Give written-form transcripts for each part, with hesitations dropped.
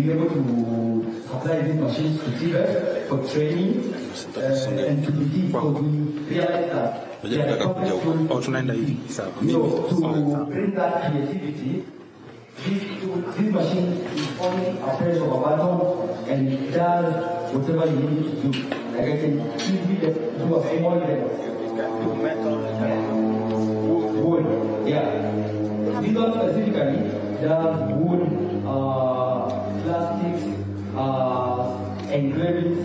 be able to supply these machines to TVET for training and to be because we realize that there are complex to bring that creativity. This machine is only a press of a button and it does whatever you need it to do. Like I can easily do a small level. Wood, yeah. This one specifically does wood, plastics, engraving,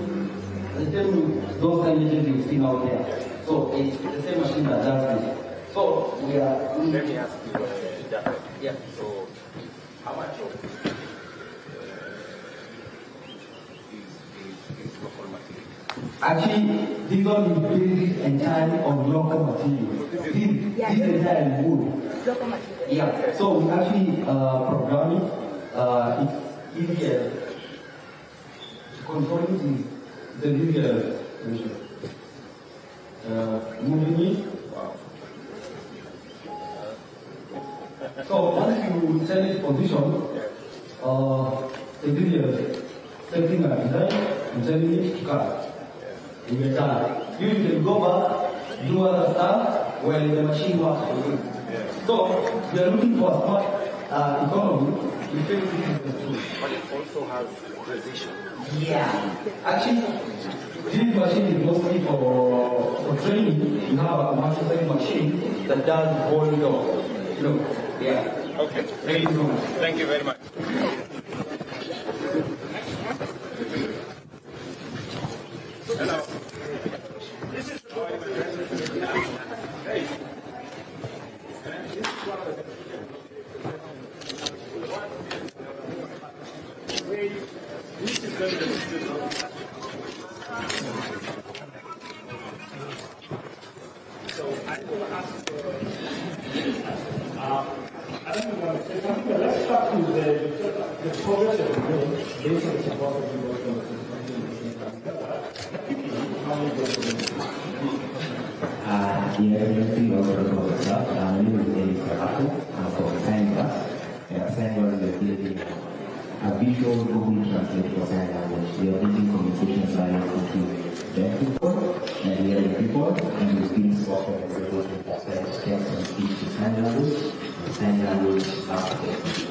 the same with those images you've seen out there. So it's the same machine that does this. So we are. Let me ask you. Yeah. So how much of is local material? Actually, this one is based entirely on local material. This entire wood. Local material. Yeah. So we actually program it. It's easier to control it. It's easier moving it. So once you tell its position, it's easier setting a design and telling it to cut. You get done. You can go back, do other stuff when the machine works for you. So we are looking for a smart economy. We feel this is the truth. But it also has precision. Yeah. Actually, this machine is mostly for training. You have a commercial machine that does whole job. Look, yeah. Okay. Thank you so much. Thank you very much. Hello. This is so I will ask I don't want to say something, but let's start with the progress of the bill based on the support of the work my name is Ruto. I'm from Sandra. Sandra is building a visual Google Translate for sign language. We are building communication lines between deaf people and hearing people, and we've been software and able to translate text and speech to sign language after speech.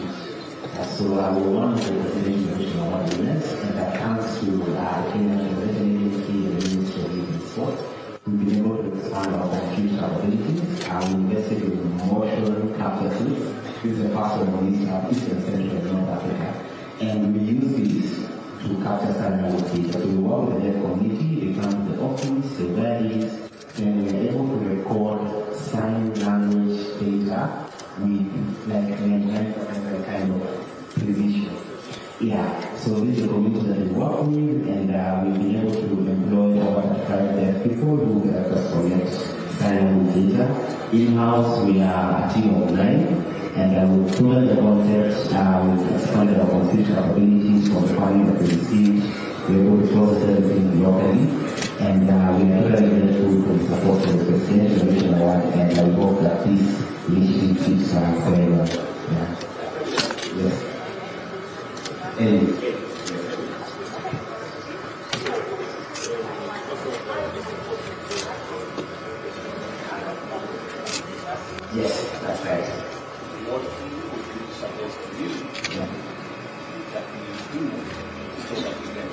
So we want to represent information on what we learned, and that comes to Kenya Translation Agency and the Ministry of Youth and Sport. We've been able to expand our country's capabilities. We invested in motion capture tools. This is the first one in East and Central and North Africa. And we use these to capture sign language data. So we work with the deaf community, they come to the office, the values, and we're able to record sign language data with like an kind of precision. Yeah, so this is a community that we work with, and we've been able to employ over 5 deaf people who help us collect sign language data. In-house, we are a team of 9. And we've proven the concept, we've expanded our concept capabilities from the funding that we received. We're able to process everything locally, and we are very grateful for the support of the Presidential Innovation Award, and I hope that this initiative keeps going on. Yeah. Yes. And yes, that's right. what would you suggest to you that we do so that we can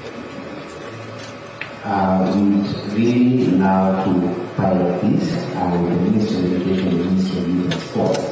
we'd really love to pilot this with the Ministry of Education and the Ministry of Youth and Sports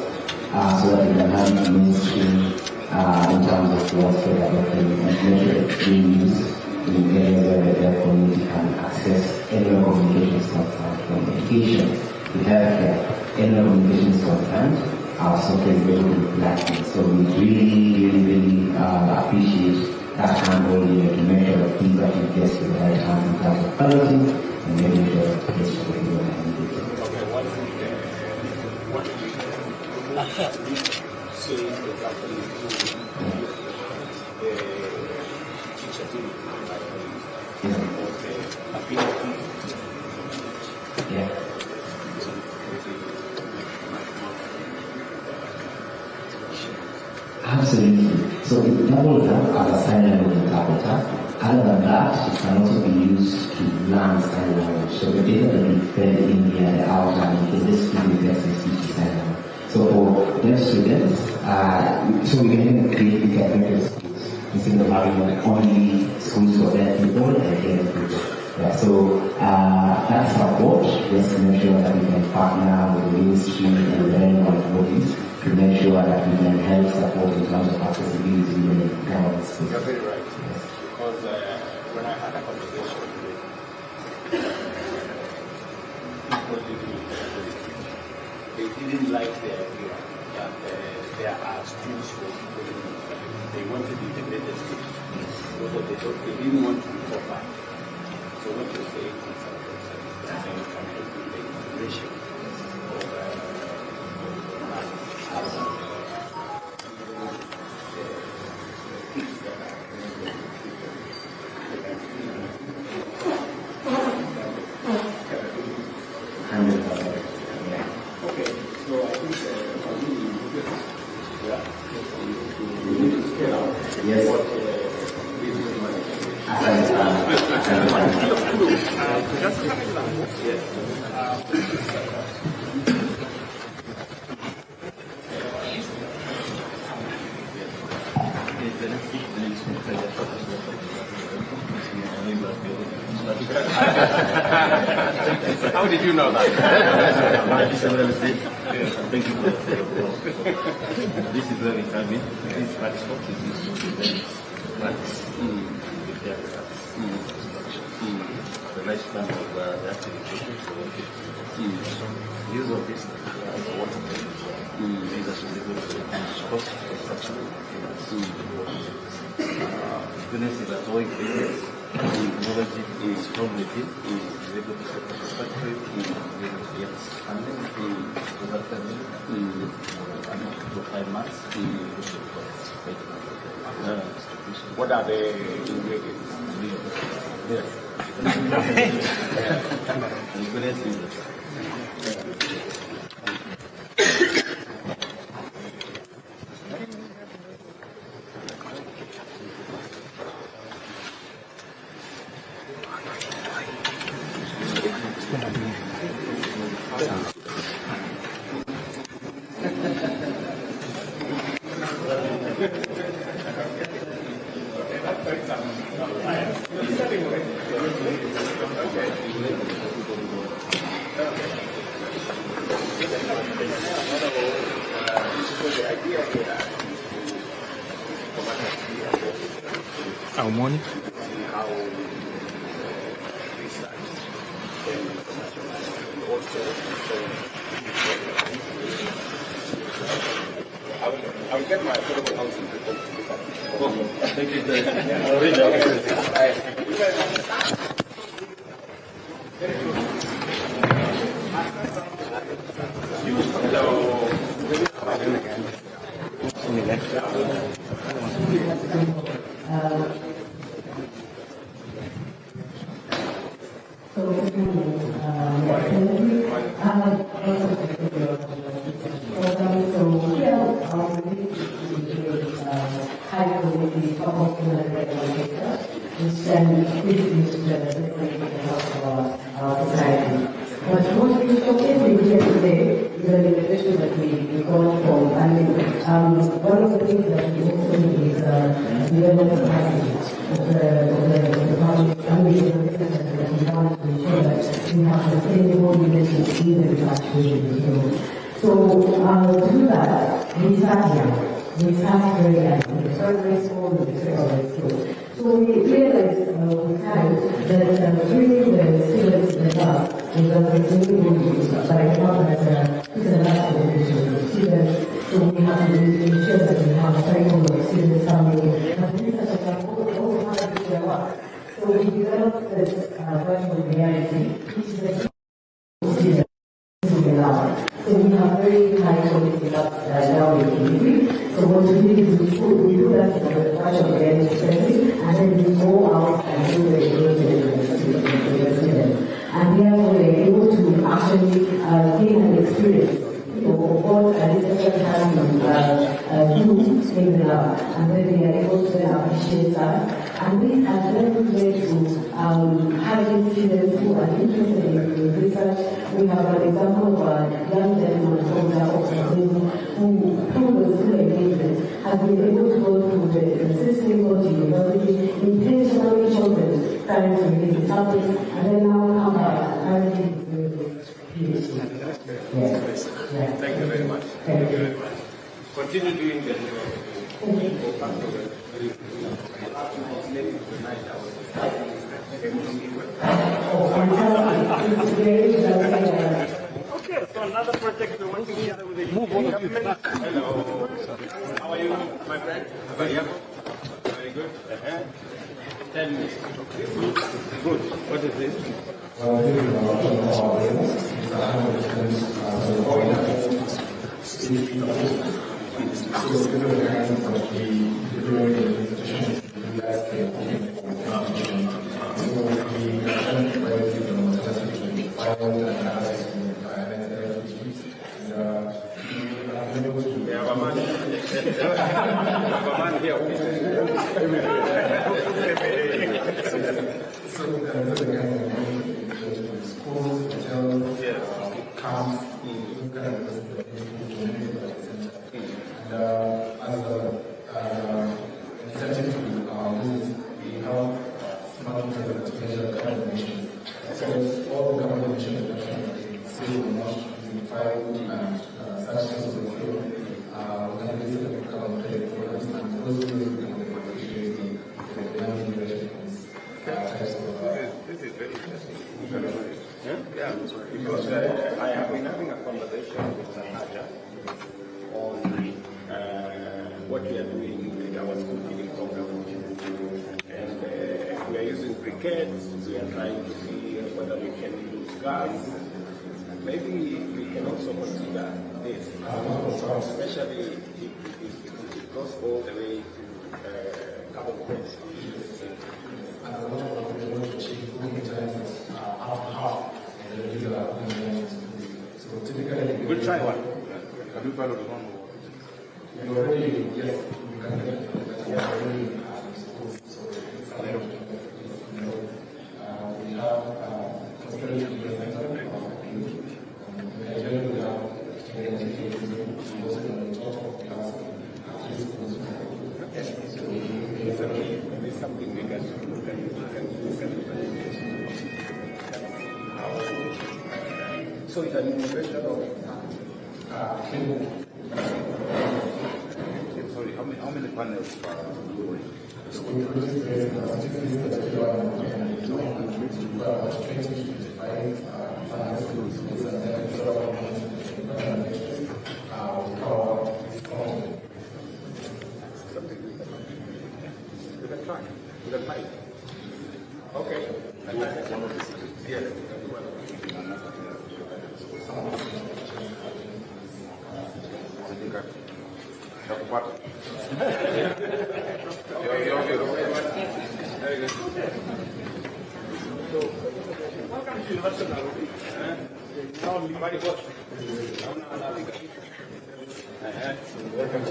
so that we can have the ministry in terms of what's developing and measure its being used in areas where the community can access any communications concerned from education to healthcare, any communications concerned. Our software is able to be platform. So we really appreciate that handholding to measure the things that you get to the right hand in terms of piloting and making sure that the place for people and yeah. Absolutely. So it doubles up as a sign language interpreter. Other than that, it can also be used to learn sign language. So the data that we fed in here, the outline, is this to be best in speech sign language. So for deaf students, so we can create these better schools instead of having only schools for deaf people and deaf people. Yeah, so that's our approach, just to make sure that we can partner with the ministry and relevant bodies to make sure that we can help support in terms of accessibility in the government space. You're very right. Yes. Because when I had a conversation with people living in Nairobi, they didn't like the idea that there are schools for people living in Nairobi. They wanted integrated schools. So they didn't want to be back. So what you're saying is that you can help with the integration How did you know that? Thank you for this is very funny. This transport is used to prevent floods with their the lifespan of the activity. Use of this as a water is associated with cost construction. Goodness is at all areas. Technology is from within, is able to set up a factory, is able to get funding, to that funding, to 5 months, what are the ingredients? Yes. And goodness is our morning. I will get my affordable housing people to look at it. thank you very But what we showcasing here today is an invitation that we got from, one of the things that we also do is develop capacity of the public family researchers that we want to ensure that we have sustainable leadership in the research field. So to do that, we start here. We start very young. We start very small with the skills. So we realized with time that training the students in the lab is a really good but I found that it's a lot of students, so we have to ensure that we have a cycle of students coming in. But researchers are also how to do their work. So we developed this virtual reality, which is a student in the lab. So we have very high quality labs now in delivery. So what we do is we do that in the virtual reality setting, and then we go out and do the engagement with the students. And therefore they're able to actually gain an experience of what a researcher can do in the lab, and then they appreciates that. And this has led to having students who are interested in research. We have an example of a young gentleman from the organization who, through the school engagement, has been able to go through the system of the university, intentionally chosen science to release the subject, and then now come back and PhD. Yes. Yeah. Thank you very much. Thank you. Continue doing that. Okay, so another project we're working together with the government. Hello. How are you, my friend? Very good. 10 minutes. Good. What is this? Because I have been having a conversation with Sahaja on what we are doing with our school giving program. And we are using briquettes, we are trying to see whether we can use gas. Maybe we can also consider this, especially if it goes all the way to carbon credits. And a lot of what we want to achieve half. So typically, we'll try one. Have you followed one? We already, yes, we can get it, but we are already schools, so it's a lot of we have hospital center, we have it's something we can So it's an innovation of sorry, how many panels we can try. We can try. Okay. Yeah. Very good. So, welcome to University of Nairobi. Welcome to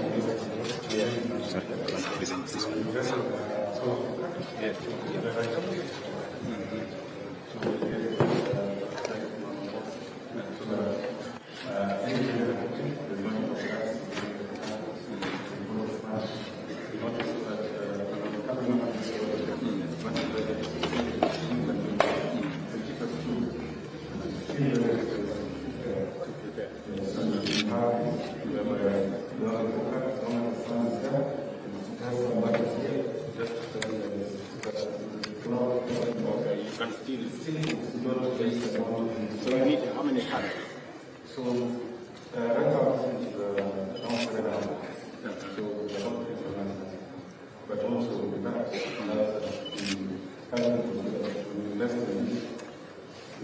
So you need how many panels? So right now it's around 700. So but also we have less than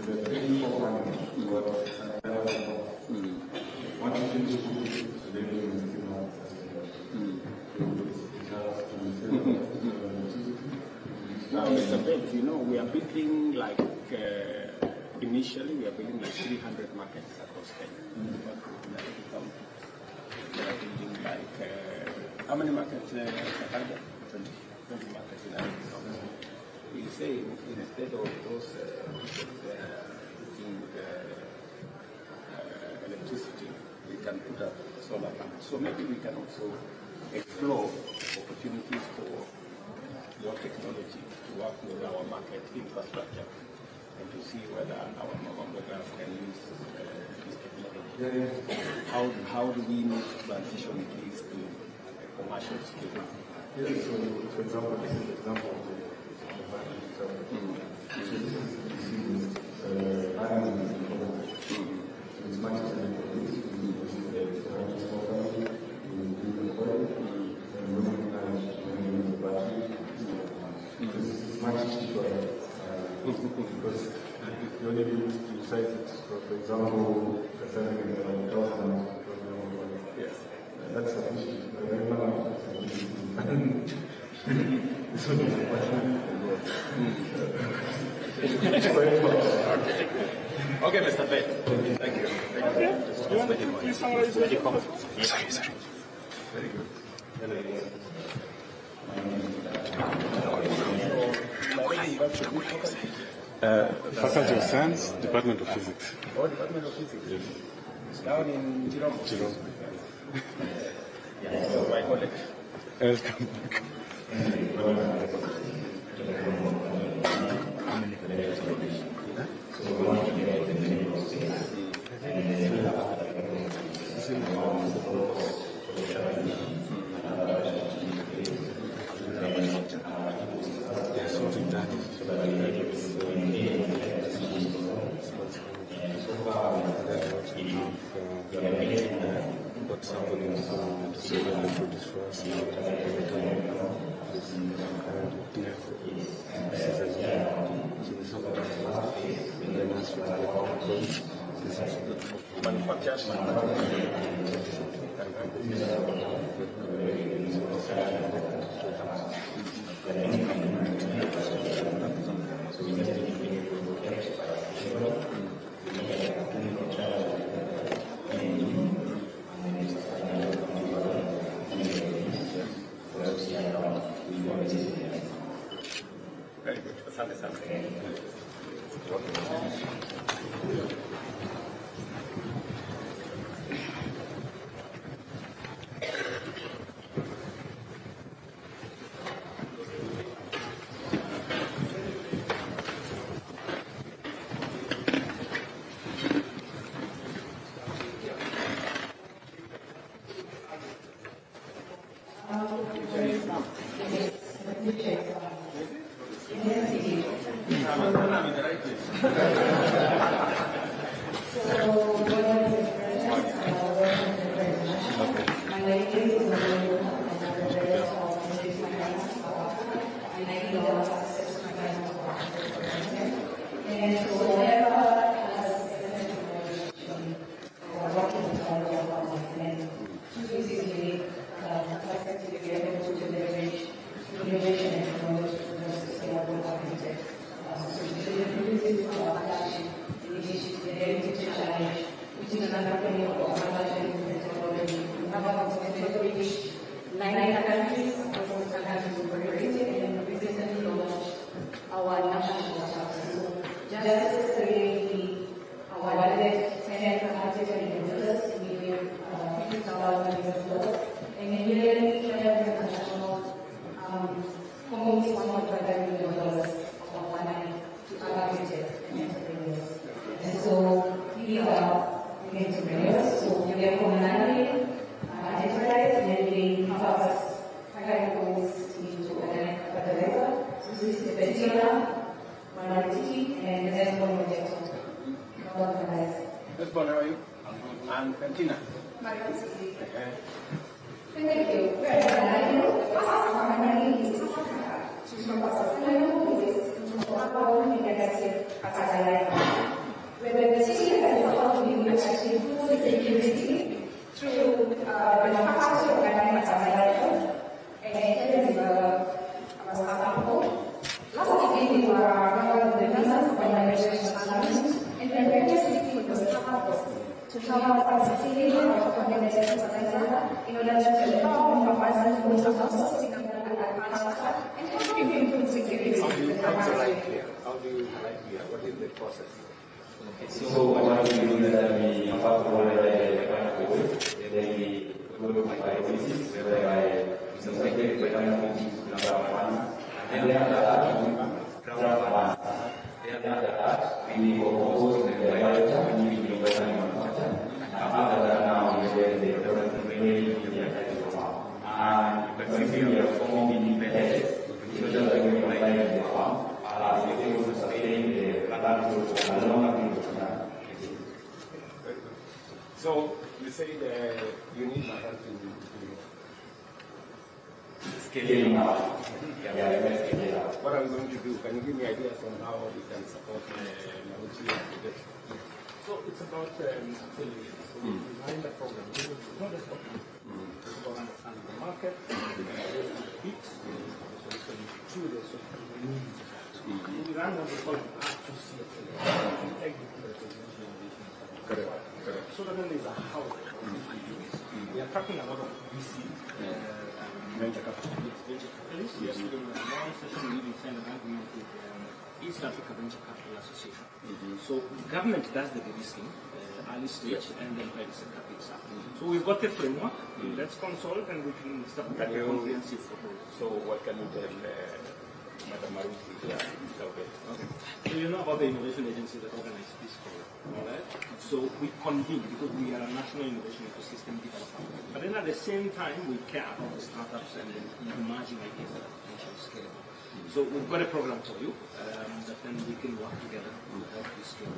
the 3-4 panels. Once you finish the day, Now, Mr. Bates, you know, we are building like, initially we are building like 300 markets across Kenya. We are building like, how many markets? 20. We say instead of those using electricity, we can put up solar panels. So maybe we can also explore opportunities for your technology to work with our market infrastructure and to see whether our mammograph can use this technology. How do we need to transition this to a commercial scale? Yes, so for example, this is an example of the So this is it's much easier to use the small family, we do the coil, and we use the battery. This is much cheaper because you only need to size it. For example, for selling 1,000, that's sufficient. This one is a question. Okay, Mr. Bett. Thank you. Sorry. Very good. Faculty of Science, Department of Physics. Oh, Department of Physics. Yes. Down in Jerome. Jerome. My college. Welcome. Very good. How do you like here? What is the process? So what we do is that we first of all then we go to priorities whereby we separate the priorities number one, and then after that we draft one. Then after that we propose the director and we will go and after that now we get the development ready to be applied to farm. And when we are forming the heads, so just like we apply to the farm, we able to sustain the plant growth for a longer period of time. So you say that you need my help to Scaling up. What are we going to do? Can you give me ideas on how we can support Nairobi? So it's about affiliation. So we design the program. It's not just about understanding the market, peaks, through the social needs. We run what we call an R2C Correct. So that one is a how. We are talking a lot of VC, venture capitalists. Yes, we are one session we signed an agreement with East Africa Venture Capital Association. So the government does the de-risking, early stage, and then private sector picks up. So we've got a framework. Let's consult and we can start a comprehensive proposal. So what can you tell Madam Maruti here? Okay. So you know about the innovation agency that organizes this program, all right? So we convene because we are a national innovation ecosystem developer. But then at the same time, we care about the startups and the emerging ideas that are potentially scalable. So we've got a program for you that then we can work together to help you scale.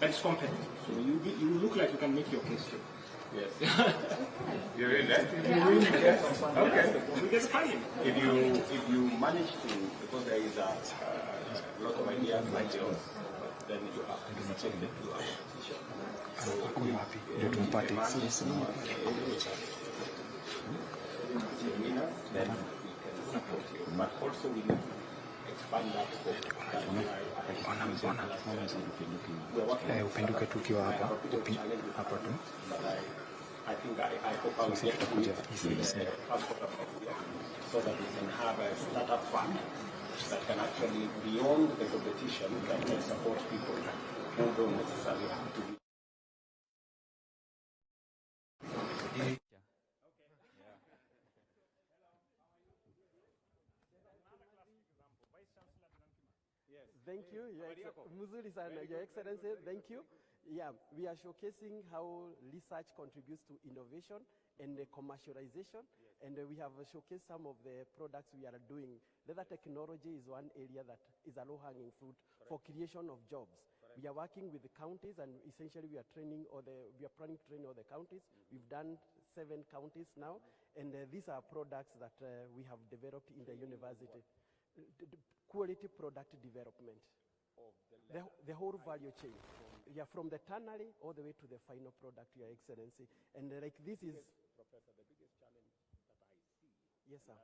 But it's competitive, so you look like you can make your case too. Yes. You really like it? Yes. Okay. We get funding. If you manage to, because there is a lot of ideas like yours, then you have to check the two position. So then we can support you. But also we need to expand that scope. Upenduke tukiwa hapa tu. I think I hope I will get to it so that we can have a startup fund that can actually, beyond the competition, that can support people who don't necessarily have to be. Thank you, Muzuri sana, Your Excellency. Thank you. Yeah, we are showcasing how research contributes to innovation and commercialization, and we have showcased some of the products we are doing. Leather technology is one area that is a low-hanging fruit for creation of jobs. We are working with the counties, and essentially we are planning to train all the counties. We've done 7 counties now, and these are products that we have developed in the university. Quality product development. The whole value chain. Yeah, from the tannery all the way to the final product, Your Excellency. And like this is... Professor, the biggest challenge that I see, yes, sir.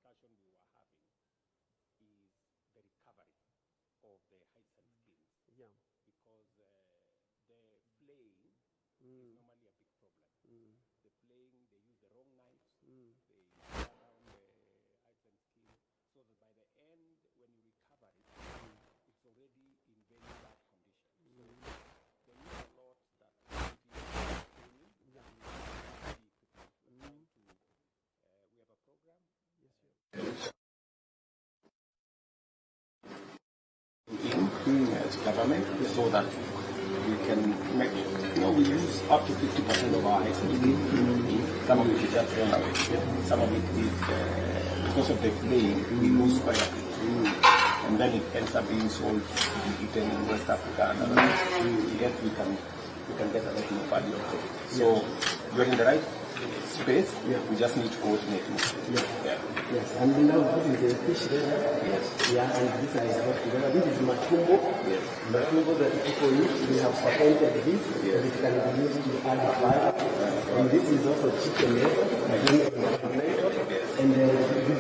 that is the discussion we were having, is the recovery of the heights and skills. Yeah. Because the playing is normally a big problem. The playing, they use the wrong knives, they tear down the heights and skills, so that by the end, when you recover it, it's already in very bad condition. So there is a lot that training, we have a program. Yes, as government, so that we can make, we use up to 50% of our heights and skills. Some of it is just thrown away. Some of it is because of the playing, we lose quite a bit. And then it ends up being sold to be eaten in West Africa and other places. Yet we can get a lot more value out of it. So you're in the right space, we just need to coordinate. Yes, and now this is a fish there. Yes. Yeah, and this is matumbo. Yes. Matumbo that people use. We have patented this. Yes. It can be used to add fire. And this is also chicken meat. And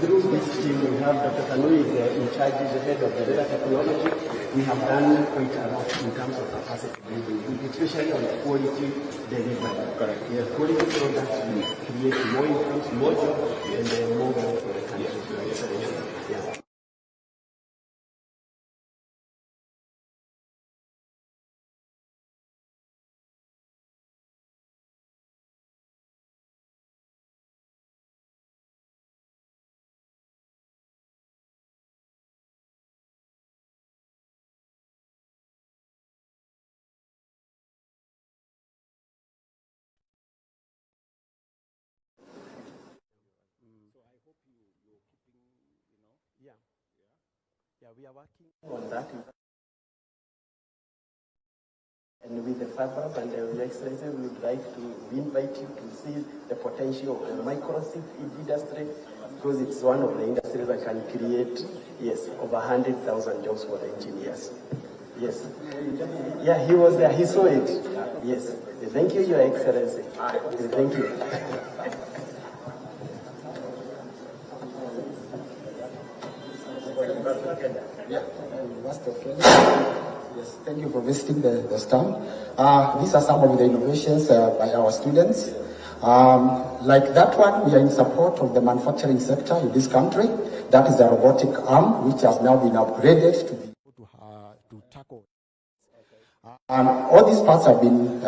through this team, we have Dr. Kanui is in charge, is the head of the data technology. We have done quite a lot in terms of capacity building, especially on quality delivery. Correct. Yeah, quality products will create more incomes, more jobs, and more growth for the country. Yeah. Yeah, we are working on that. And with the FABAB and Your Excellency, we would like to invite you to see the potential of the microchip industry, because it's one of the industries that can create, yes, over 100,000 jobs for the engineers. Yes. Yeah, he was there. He saw it. Yes. Thank you, Your Excellency. Thank you. Yes, thank you for visiting the stand. These are some of the innovations by our students. Like that one, we are in support of the manufacturing sector in this country. That is a robotic arm, which has now been upgraded to tackle. All these parts have been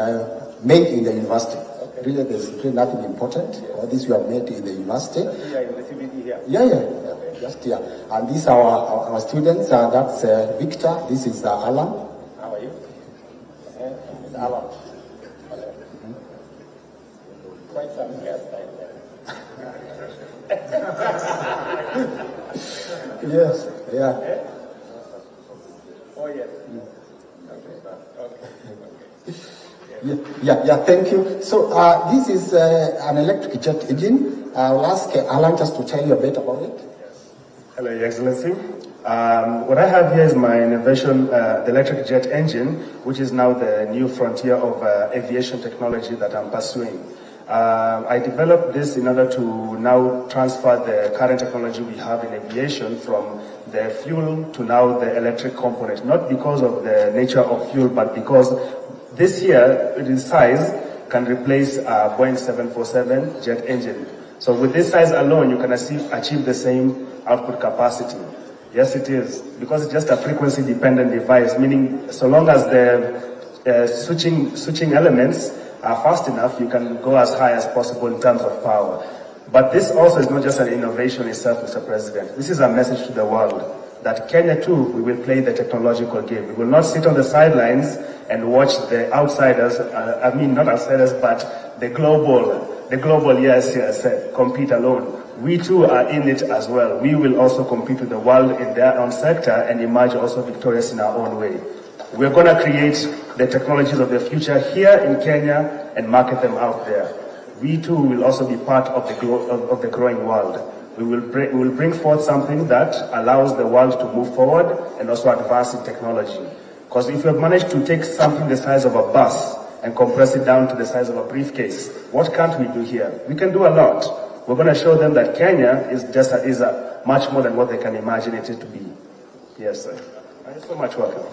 made in the university. Really, there's really nothing important. All these were made in the university. Yeah. Just here. And these are our students. That's Victor. This is Alan. How are you? Alan. Quite some hairstyle there. Yes. Yeah. Oh yes. Okay. Yeah. Thank you. So this is an electric jet engine. I'll ask Alan just to tell you a bit about it. Hello, Your Excellency. What I have here is my innovation, the electric jet engine, which is now the new frontier of aviation technology that I'm pursuing. I developed this in order to now transfer the current technology we have in aviation from the fuel to now the electric component, not because of the nature of fuel, but because this here, in size, can replace a Boeing 747 jet engine. So with this size alone, you can achieve the same output capacity. Yes, it is, because it's just a frequency-dependent device, meaning so long as the switching elements are fast enough, you can go as high as possible in terms of power. But this also is not just an innovation itself, Mr. President. This is a message to the world that Kenya too, we will play the technological game. We will not sit on the sidelines and watch the outsiders, not outsiders, but the global, yes, compete alone. We too are in it as well. We will also compete with the world in their own sector and emerge also victorious in our own way. We're going to create the technologies of the future here in Kenya and market them out there. We too will also be part of the growing world. We will bring forth something that allows the world to move forward and also advance in technology. Because if you have managed to take something the size of a bus and compress it down to the size of a briefcase, what can't we do here? We can do a lot. We're going to show them that Kenya is much more than what they can imagine it to be. Yes, sir. Thank you so much. Welcome.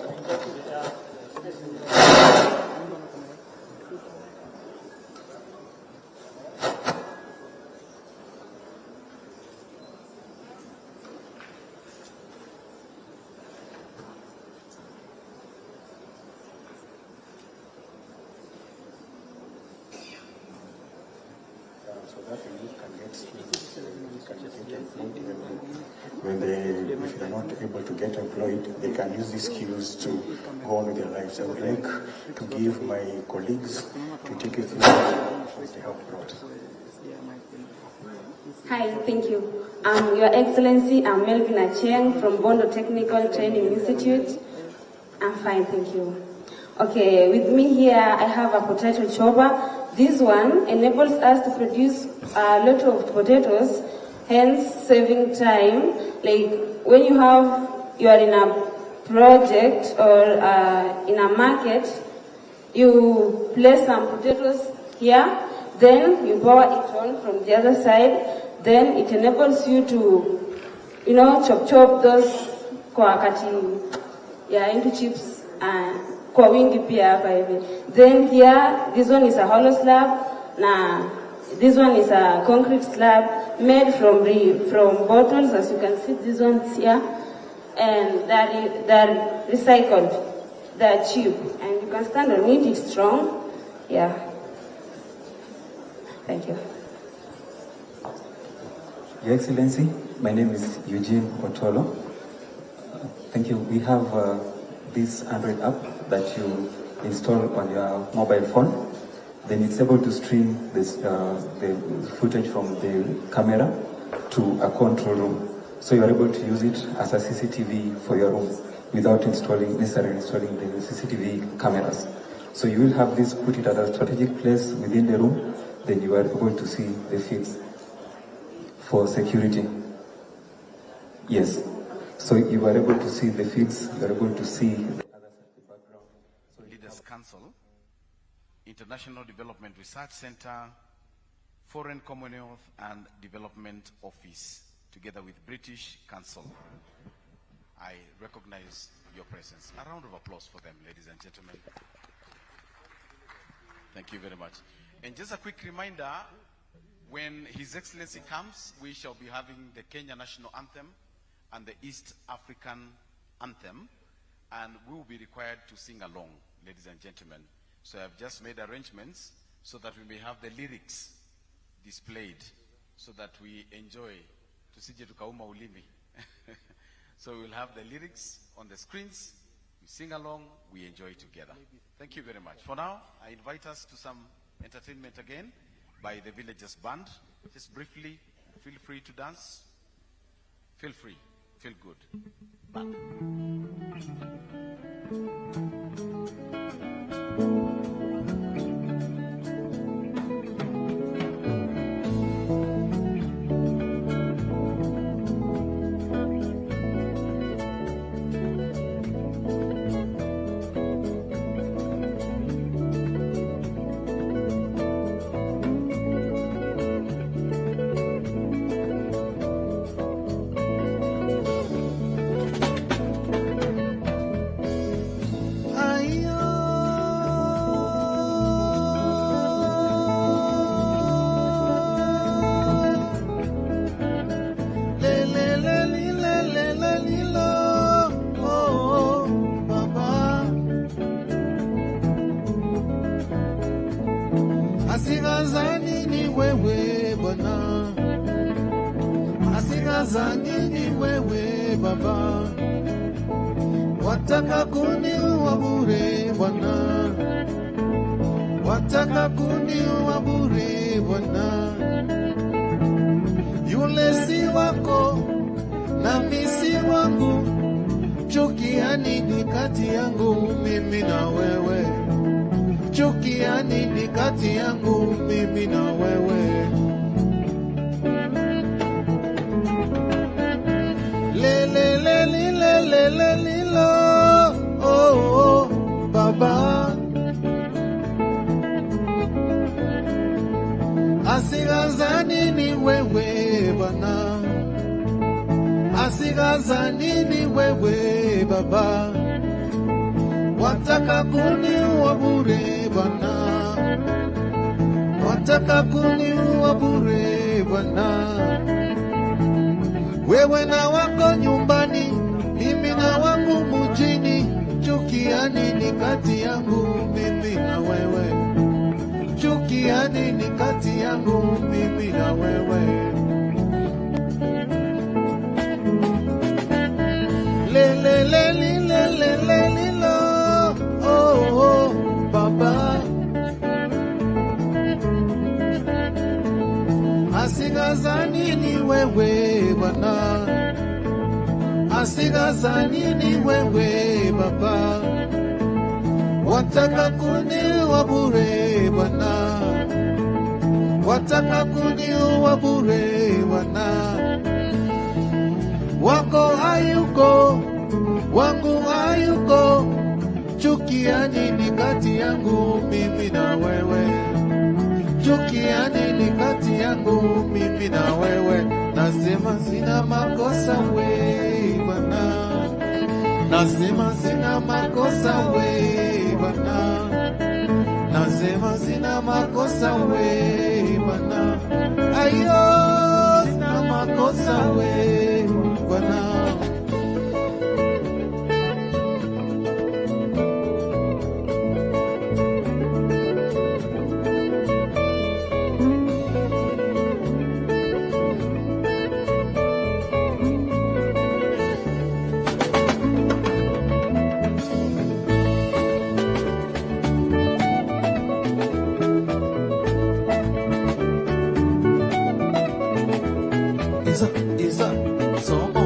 If they're not able to get employed, they can use these skills to go on with their lives. I would like to give my colleagues to take you through what they have brought. Hi, thank you. Your Excellency, I'm Melvin Acheng from Bondo Technical Training Institute. I'm fine, thank you. Okay, with me here I have a potato chopper. This one enables us to produce a lot of potatoes, hence saving time. Like when you are in a project or in a market, you place some potatoes here, then you pour it on from the other side, then it enables you to, chop those kwa wakati, into chips kwa wingi pia hapa hivi. Then here, this one is a hollow slab, this one is a concrete slab made from bottles, as you can see, these ones here, and they're recycled, they're cheap, and you can stand on it, it's strong, yeah. Thank you. Your Excellency, my name is Eugene Otolo. Thank you. We have this Android app that you install on your mobile phone. Then it's able to stream this, the footage from the camera to a control room. So you are able to use it as a CCTV for your room without necessarily installing the CCTV cameras. So you will have this, put it at a strategic place within the room, then you are able to see the feeds for security. Yes. So you are able to see the feeds, you are able to see the others at the background. So Leaders Council, International Development Research Center, Foreign Commonwealth and Development Office, together with British Council. I recognize your presence. A round of applause for them, ladies and gentlemen. Thank you very much. And just a quick reminder, when His Excellency comes, we shall be having the Kenya National Anthem and the East African Anthem, and we will be required to sing along, ladies and gentlemen. So I've just made arrangements so that we may have the lyrics displayed so that we enjoy. Tusije tukauma ulimi. So we'll have the lyrics on the screens, we sing along, we enjoy together. Thank you very much. For now, I invite us to some entertainment again by the Villagers Band. Just briefly, feel free to dance. Feel free, feel good. Band. Wataka kuniua bure Bwana, wataka kuniua bure Bwana. Yule si wako na mimi si wangu, chukia nini kati yangu mimi na wewe? Chukia nini kati yangu mimi na wewe? Le le le le le le le lo, oh oh baba. Asigazani ni wewe bana, asigazani ni wewe baba. Wataka kuniua bure bana, wataka kuniua bure bana. Wewe na wako nyumbani, mimi na wangu mjini. Chukia nini kati yangu mimi na wewe? Chukia nini kati yangu mimi na wewe? Le le le le le le le lo, oh oh baba. Asigazani ni wewe bwana, asigazani ni wewe baba. Wataka kuniua bure bwana, wataka kuniua bure bwana. Wako hayuko, wangu hayuko. Chukia nini kati yangu mimi na wewe? Chukia nini kati yangu mimi na wewe? Nasema sina makosa we bana, nasema sina makosa we bana, nasema sina makosa we bana. Ayo, sina makosa we bana. Isa, somo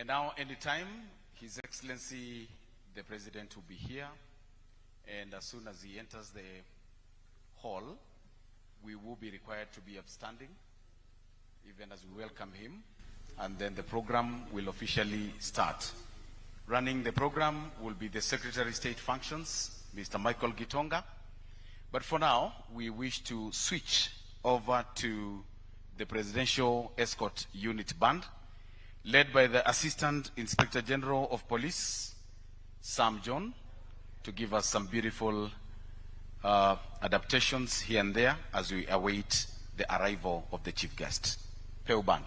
now, anytime, His Excellency, the President will be here, and as soon as he enters the hall, we will be required to be upstanding, even as we welcome him, and then the program will officially start. Running the program will be the Secretary of State Functions, Mr. Michael Gitonga. But for now, we wish to switch over to the Presidential Escort Unit Band, led by the Assistant Inspector General of Police, Sam John, to give us some beautiful adaptations here and there as we await the arrival of the chief guest. Peu Band.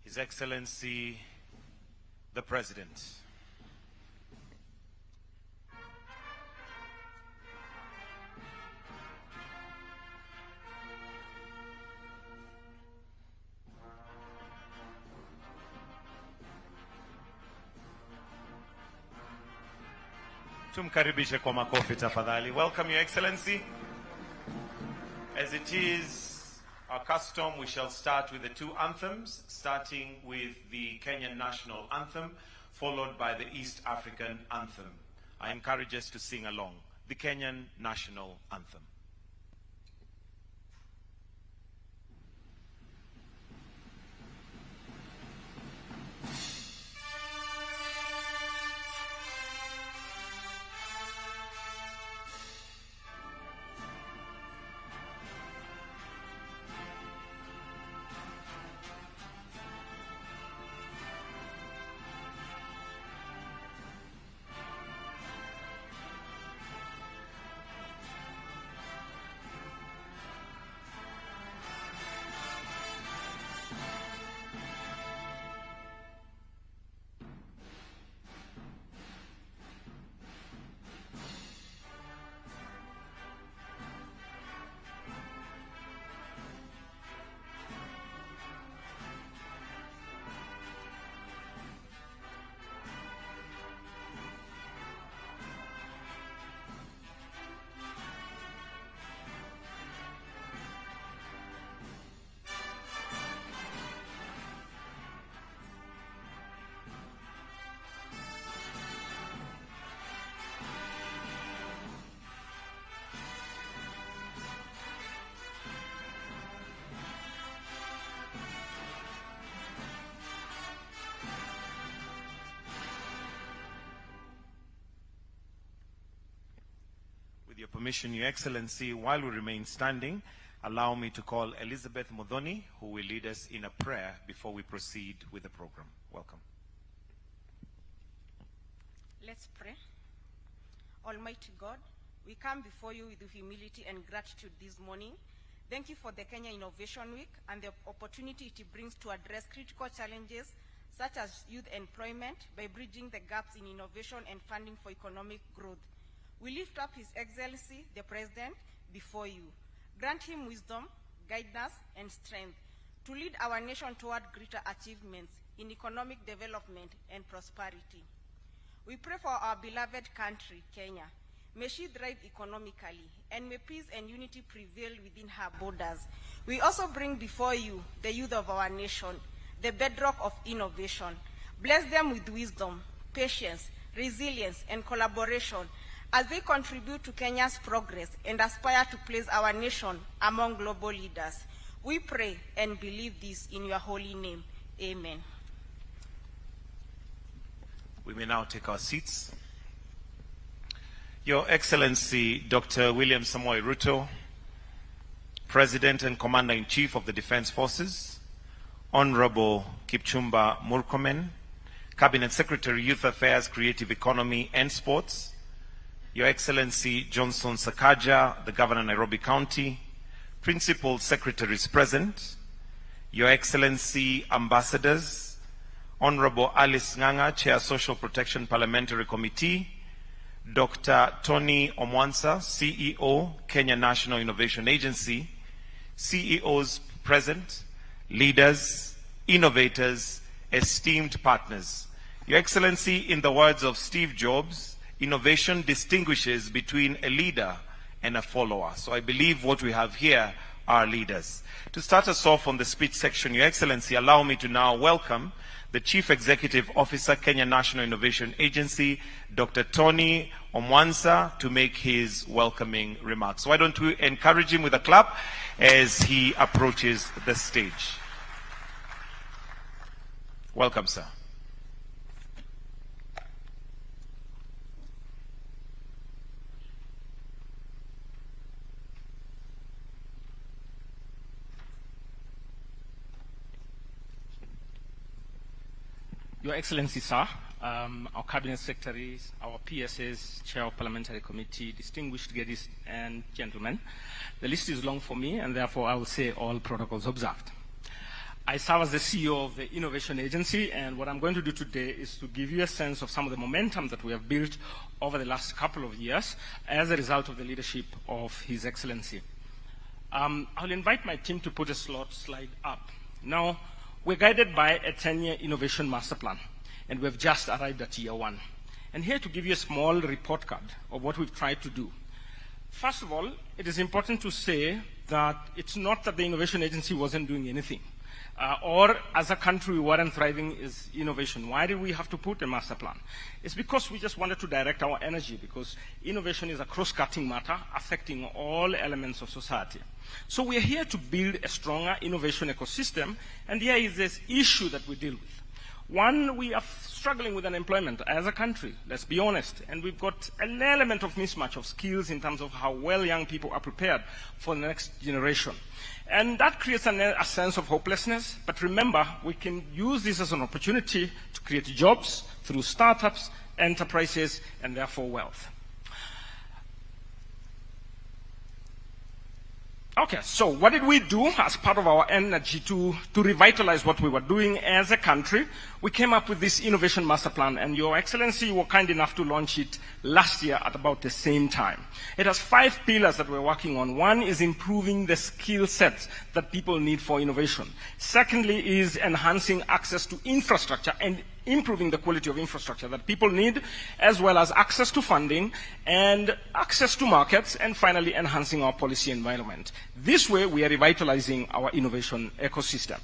His Excellency, the President. Tumkaribishe kwa makofi tafadhali. Welcome, Your Excellency. As it is our custom, we shall start with the two anthems, starting with the Kenyan National Anthem, followed by the East African Anthem. I encourage us to sing along. The Kenyan National Anthem. permission, Your Excellency, while we remain standing, allow me to call Elizabeth Modoni, who will lead us in a prayer before we proceed with the program. Welcome. Let's pray. Almighty God, we come before you with humility and gratitude this morning. Thank you for the Kenya Innovation Week and the opportunity it brings to address critical challenges such as youth employment by bridging the gaps in innovation and funding for economic growth. We lift up His Excellency, the President, before you. Grant him wisdom, guidance, and strength to lead our nation toward greater achievements in economic development and prosperity. We pray for our beloved country, Kenya. May she thrive economically, and may peace and unity prevail within her borders. We also bring before you the youth of our nation, the bedrock of innovation. Bless them with wisdom, patience, resilience, and collaboration as they contribute to Kenya's progress and aspire to place our nation among global leaders. We pray and believe this in your holy name. Amen. We may now take our seats. Your Excellency, Dr. William Samoei Ruto, President and Commander-in-Chief of the Defense Forces, Honorable Kipchumba Murkomen, Cabinet Secretary, Youth Affairs, Creative Economy and Sports, Your Excellency Johnson Sakaja, the Governor of Nairobi County, Principal Secretaries present, Your Excellency Ambassadors, Honorable Alice Nganga, Chair Social Protection Parliamentary Committee, Dr. Tony Omwansa, CEO, Kenya National Innovation Agency, CEOs present, leaders, innovators, esteemed partners. Your Excellency, in the words of Steve Jobs, innovation distinguishes between a leader and a follower. So I believe what we have here are leaders. To start us off on the speech section, Your Excellency, allow me to now welcome the Chief Executive Officer, Kenya National Innovation Agency, Dr. Tony Omwansa, to make his welcoming remarks. Why don't we encourage him with a clap as he approaches the stage. Welcome, sir. Your Excellency, sir, our Cabinet Secretaries, our PSAs, Chair of Parliamentary Committee, distinguished ladies and gentlemen, the list is long for me, and therefore I will say all protocols observed. I serve as the CEO of the Innovation Agency, and what I'm going to do today is to give you a sense of some of the momentum that we have built over the last couple of years as a result of the leadership of His Excellency. I'll invite my team to put a slide up. Now, we're guided by a 10-year innovation master plan, and we've just arrived at year 1. And here to give you a small report card of what we've tried to do. First of all, it is important to say that it's not that the Innovation Agency wasn't doing anything, or as a country we weren't thriving is innovation. Why did we have to put a master plan? It's because we just wanted to direct our energy, because innovation is a cross-cutting matter affecting all elements of society. So we are here to build a stronger innovation ecosystem, and here is this issue that we deal with. One, we are struggling with unemployment as a country, let's be honest, and we've got an element of mismatch of skills in terms of how well young people are prepared for the next generation. And that creates a sense of hopelessness, but remember, we can use this as an opportunity to create jobs through startups, enterprises, and therefore wealth. Okay, so what did we do as part of our energy to revitalize what we were doing as a country? We came up with this innovation master plan, and Your Excellency were kind enough to launch it last year at about the same time. It has 5 pillars that we're working on. One is improving the skill sets that people need for innovation. Secondly is enhancing access to infrastructure and improving the quality of infrastructure that people need, as well as access to funding and access to markets, and finally enhancing our policy environment. This way, we are revitalizing our innovation ecosystem.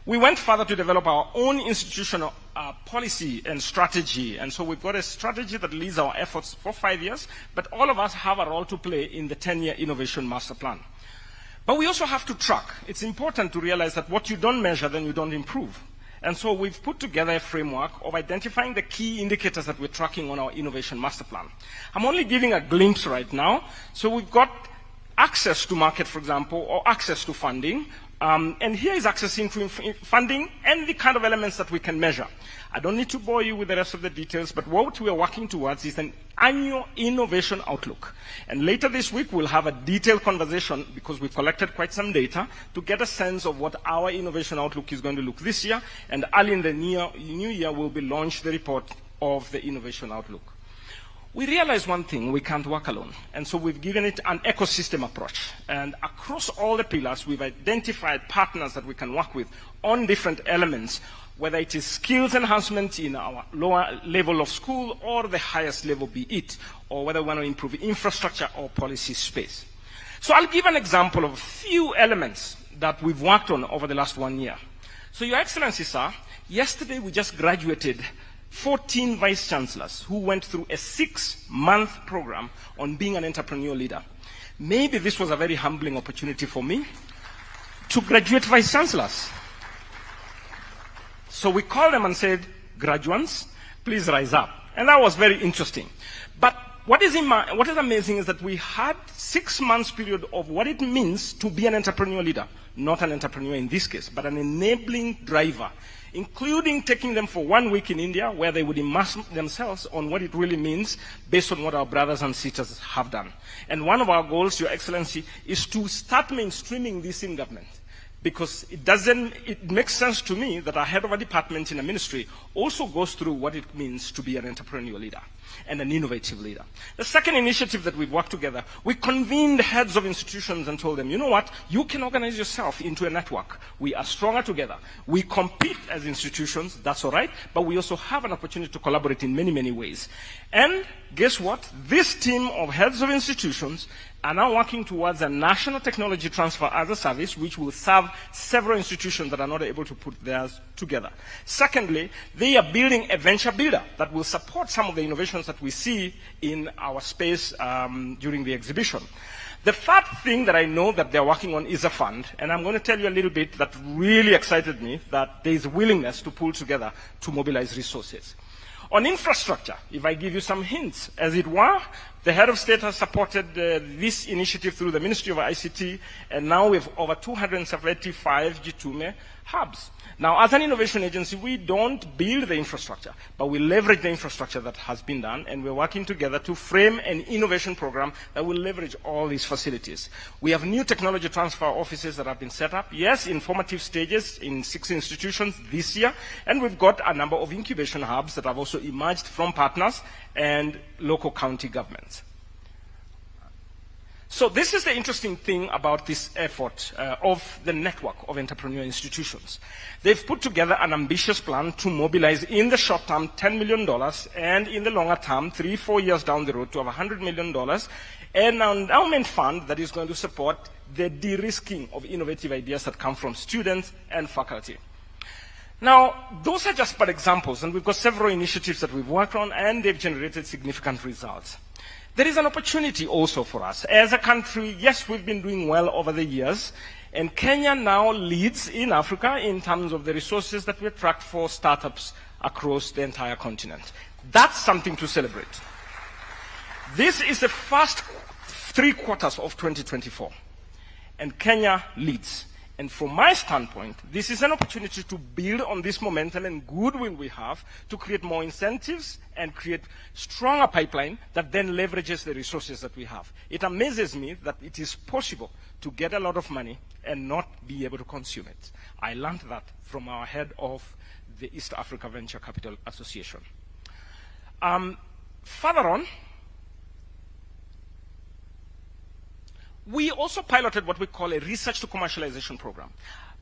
We went further to develop our own institutional policy and strategy, and so we've got a strategy that leads our efforts for 5 years, but all of us have a role to play in the 10-year innovation master plan. But we also have to track. It's important to realize that what you don't measure, then you don't improve. And so we've put together a framework of identifying the key indicators that we're tracking on our innovation master plan. I'm only giving a glimpse right now. So we've got access to market, for example, or access to funding. And here is accessing to funding and the kind of elements that we can measure. I don't need to bore you with the rest of the details, but what we are working towards is an annual innovation outlook. And later this week, we'll have a detailed conversation, because we've collected quite some data, to get a sense of what our innovation outlook is going to look this year. And early in the new year, we'll be launched the report of the innovation outlook. We realize one thing: we can't work alone. And so we've given it an ecosystem approach. And across all the pillars, we've identified partners that we can work with on different elements, whether it is skills enhancement in our lower level of school or the highest level be it, or whether we want to improve infrastructure or policy space. So I'll give an example of a few elements that we've worked on over the last 1 year. So Your Excellency, sir, yesterday we just graduated 14 vice chancellors who went through a 6-month program on being an entrepreneurial leader. Maybe this was a very humbling opportunity for me to graduate vice chancellors. So we called them and said, graduates, please rise up. And that was very interesting. But what is amazing is that we had 6 months period of what it means to be an entrepreneurial leader. Not an entrepreneur in this case, but an enabling driver, including taking them for 1 week in India, where they would immerse themselves on what it really means based on what our brothers and sisters have done. And one of our goals, Your Excellency, is to start mainstreaming this in government. Because it makes sense to me that a head of a department in a ministry also goes through what it means to be an entrepreneurial leader and an innovative leader. The second initiative that we've worked together, we convened heads of institutions and told them, you know what, you can organize yourself into a network. We are stronger together. We compete as institutions, that's all right, but we also have an opportunity to collaborate in many, many ways. And guess what? This team of heads of institutions are now working towards a national technology transfer as a service, which will serve several institutions that are not able to put theirs together. Secondly, they are building a venture builder that will support some of the innovations that we see in our space during the exhibition. The third thing that I know that they're working on is a fund, and I'm going to tell you a little bit that really excited me, that there is willingness to pull together to mobilize resources. On infrastructure, if I give you some hints, as it were, the head of state has supported this initiative through the Ministry of ICT, and now we have over 275 Gitume hubs. Now, as an innovation agency, we don't build the infrastructure, but we leverage the infrastructure that has been done, and we're working together to frame an innovation program that will leverage all these facilities. We have new technology transfer offices that have been set up, yes, in formative stages in 6 institutions this year, and we've got a number of incubation hubs that have also emerged from partners and local county governments. So this is the interesting thing about this effort of the network of entrepreneurial institutions. They've put together an ambitious plan to mobilize in the short term $10 million and in the longer term, 3-4 years down the road, to have $100 million, an endowment fund that is going to support the de-risking of innovative ideas that come from students and faculty. Now, those are just but examples, and we've got several initiatives that we've worked on, and they've generated significant results. There is an opportunity also for us. As a country, yes, we've been doing well over the years, and Kenya now leads in Africa in terms of the resources that we attract for startups across the entire continent. That's something to celebrate. This is the first 3 quarters of 2024, and Kenya leads. And from my standpoint, this is an opportunity to build on this momentum and goodwill we have to create more incentives and create stronger pipeline that then leverages the resources that we have. It amazes me that it is possible to get a lot of money and not be able to consume it. I learned that from our head of the East Africa Venture Capital Association. Further on, we also piloted what we call a research to commercialization program.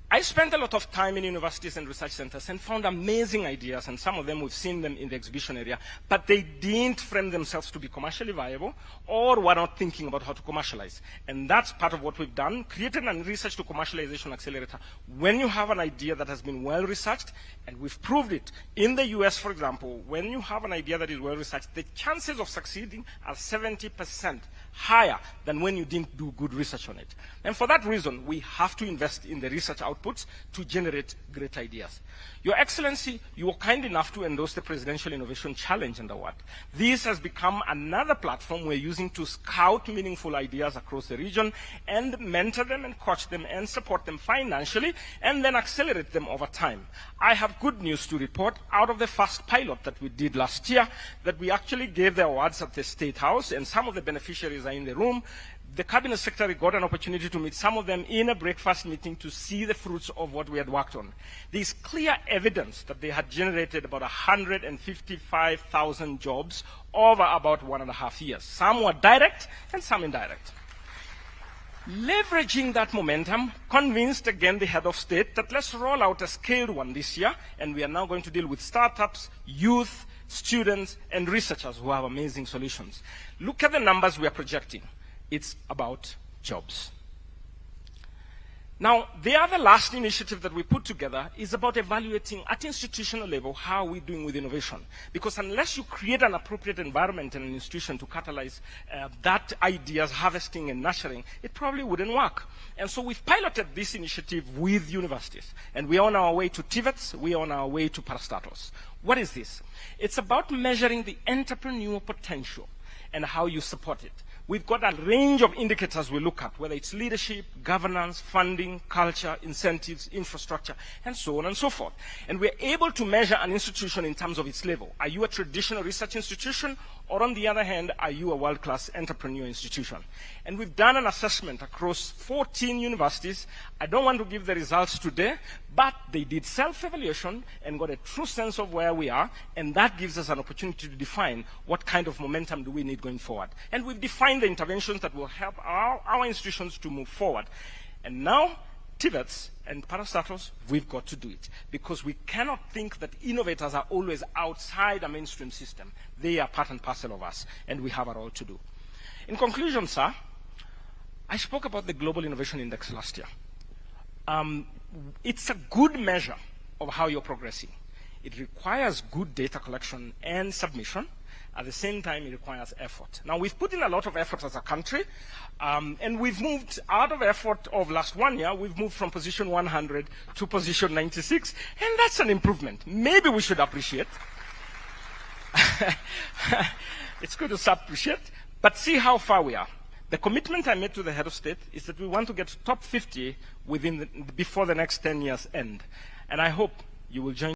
I spent a lot of time in universities and research centers and found amazing ideas, and some of them we've seen them in the exhibition area, but they didn't frame themselves to be commercially viable or were not thinking about how to commercialize. And that's part of what we've done, created a research to commercialization accelerator. When you have an idea that has been well researched, and we've proved it in the US, for example, when you have an idea that is well researched, the chances of succeeding are 70% higher than when you didn't do good research on it. And for that reason, we have to invest in the research outputs to generate great ideas. Your Excellency, you were kind enough to endorse the Presidential Innovation Challenge and award. This has become another platform we're using to scout meaningful ideas across the region and mentor them and coach them and support them financially and then accelerate them over time. I have good news to report. Out of the first pilot that we did last year, that we actually gave the awards at the State House, and some of the beneficiaries are in the room. The Cabinet Secretary got an opportunity to meet some of them in a breakfast meeting to see the fruits of what we had worked on. There's clear evidence that they had generated about 155,000 jobs over about 1.5 years. Some were direct and some indirect. Leveraging that momentum, convinced again the head of state that let's roll out a scaled one this year, and we are now going to deal with startups, youth, students, and researchers who have amazing solutions. Look at the numbers we are projecting. It's about jobs. Now, the other last initiative that we put together is about evaluating at institutional level how we're doing with innovation. Because unless you create an appropriate environment in an institution to catalyze that ideas harvesting and nurturing, it probably wouldn't work. And so we've piloted this initiative with universities. And we're on our way to TVETs, we're on our way to parastatals. What is this? It's about measuring the entrepreneurial potential and how you support it. We've got a range of indicators we look at, whether it's leadership, governance, funding, culture, incentives, infrastructure, and so on and so forth. And we're able to measure an institution in terms of its level. Are you a traditional research institution, or on the other hand, are you a world-class entrepreneur institution? And we've done an assessment across 14 universities. I don't want to give the results today, but they did self-evaluation and got a true sense of where we are, and that gives us an opportunity to define what kind of momentum do we need going forward. And we've defined the interventions that will help our institutions to move forward. And now, TVETs and parastatals, we've got to do it. Because we cannot think that innovators are always outside a mainstream system. They are part and parcel of us, and we have a role to do. In conclusion, sir, I spoke about the Global Innovation Index last year. It's a good measure of how you're progressing. It requires good data collection and submission. At the same time, it requires effort. Now, we've put in a lot of effort as a country, and we've moved out of effort of last 1 year, we've moved from position 100 to position 96, and that's an improvement. Maybe we should appreciate. It's good to appreciate, but see how far we are. The commitment I made to the head of state is that we want to get to top 50 before the next 10 years end. And I hope you will join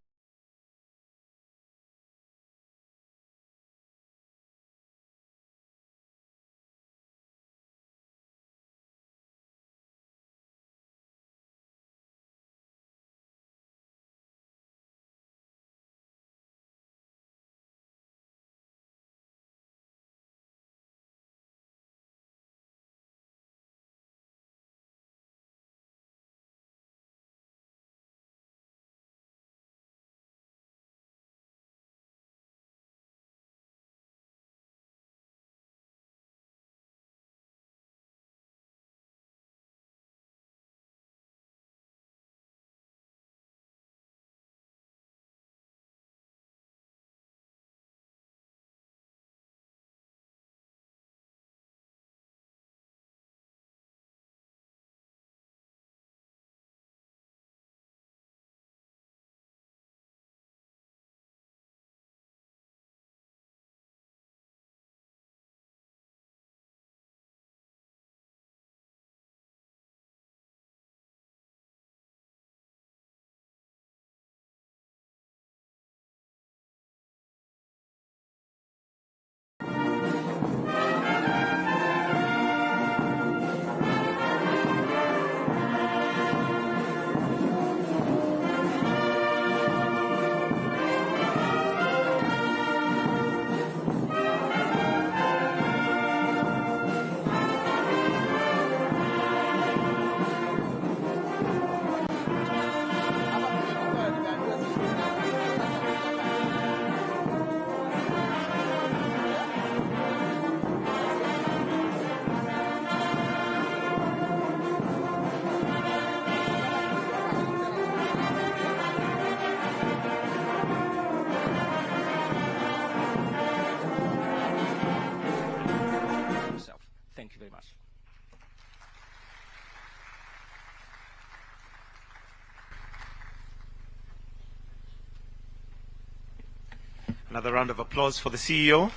Another round of applause for the CEO.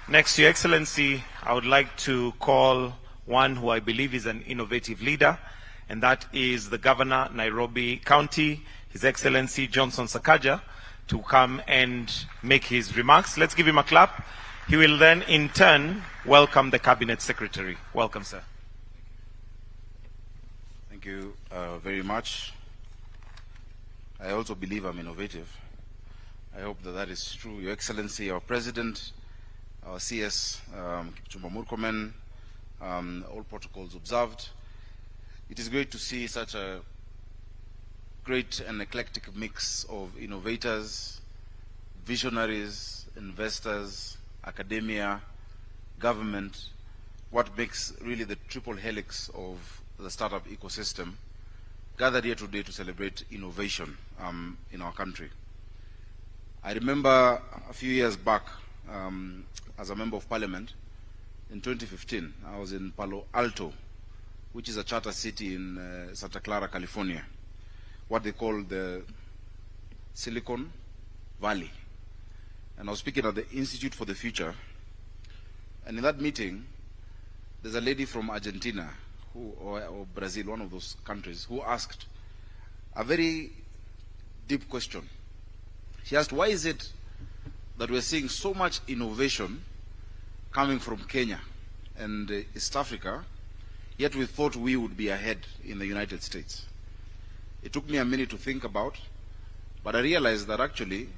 Next, Your Excellency, I would like to call one who I believe is an innovative leader, and that is the Governor, Nairobi County, His Excellency Johnson Sakaja, to come and make his remarks. Let's give him a clap. He will then, in turn, welcome the Cabinet Secretary. Welcome, sir. Thank you very much. I also believe I'm innovative. I hope that that is true. Your Excellency, our President, our CS, Kipchumba Murkomen, all protocols observed. It is great to see such a great and eclectic mix of innovators, visionaries, investors, academia, government, what makes really the triple helix of the startup ecosystem, gathered here today to celebrate innovation in our country. I remember a few years back, as a member of parliament, in 2015, I was in Palo Alto, which is a charter city in Santa Clara, California, what they call the Silicon Valley. And I was speaking at the Institute for the Future. And in that meeting, there's a lady from Argentina, or Brazil, one of those countries, who asked a very deep question. She asked, why is it that we're seeing so much innovation coming from Kenya and East Africa, yet we thought we would be ahead in the United States? It took me a minute to think about, but I realized that actually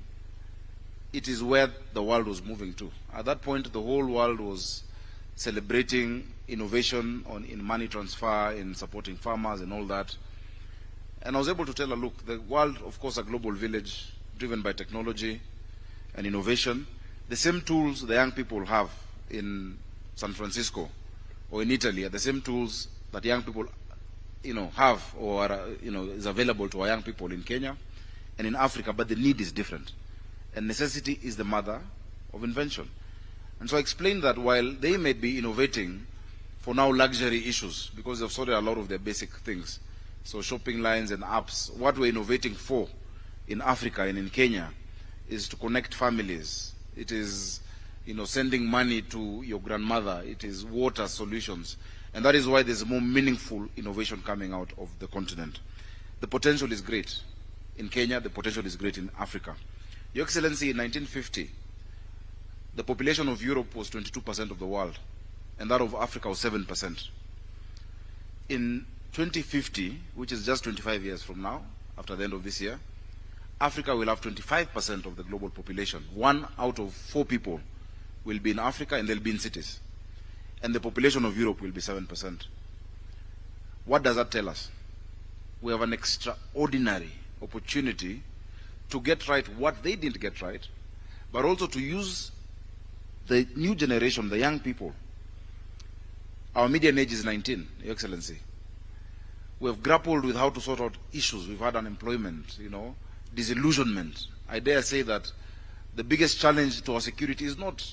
it is where the world was moving to. At that point, the whole world was celebrating innovation in money transfer, in supporting farmers and all that. And I was able to tell her, look, the world, of course, a global village driven by technology and innovation. The same tools the young people have in San Francisco or in Italy are the same tools that young people, have or is available to our young people in Kenya and in Africa, but the need is different. And necessity is the mother of invention. And so I explained that while they may be innovating for now luxury issues, because they've sorted a lot of their basic things, so shopping lines and apps, what we're innovating for in Africa and in Kenya is to connect families. It is, sending money to your grandmother. It is water solutions. And that is why there's more meaningful innovation coming out of the continent. The potential is great in Kenya. The potential is great in Africa. Your Excellency, in 1950, the population of Europe was 22% of the world, and that of Africa was 7%. In 2050, which is just 25 years from now, after the end of this year, Africa will have 25% of the global population. 1 out of 4 people will be in Africa, and they'll be in cities. And the population of Europe will be 7%. What does that tell us? We have an extraordinary opportunity to get right what they didn't get right, but also to use the new generation, the young people. Our median age is 19, Your Excellency. We have grappled with how to sort out issues. We've had unemployment, disillusionment. I dare say that the biggest challenge to our security is not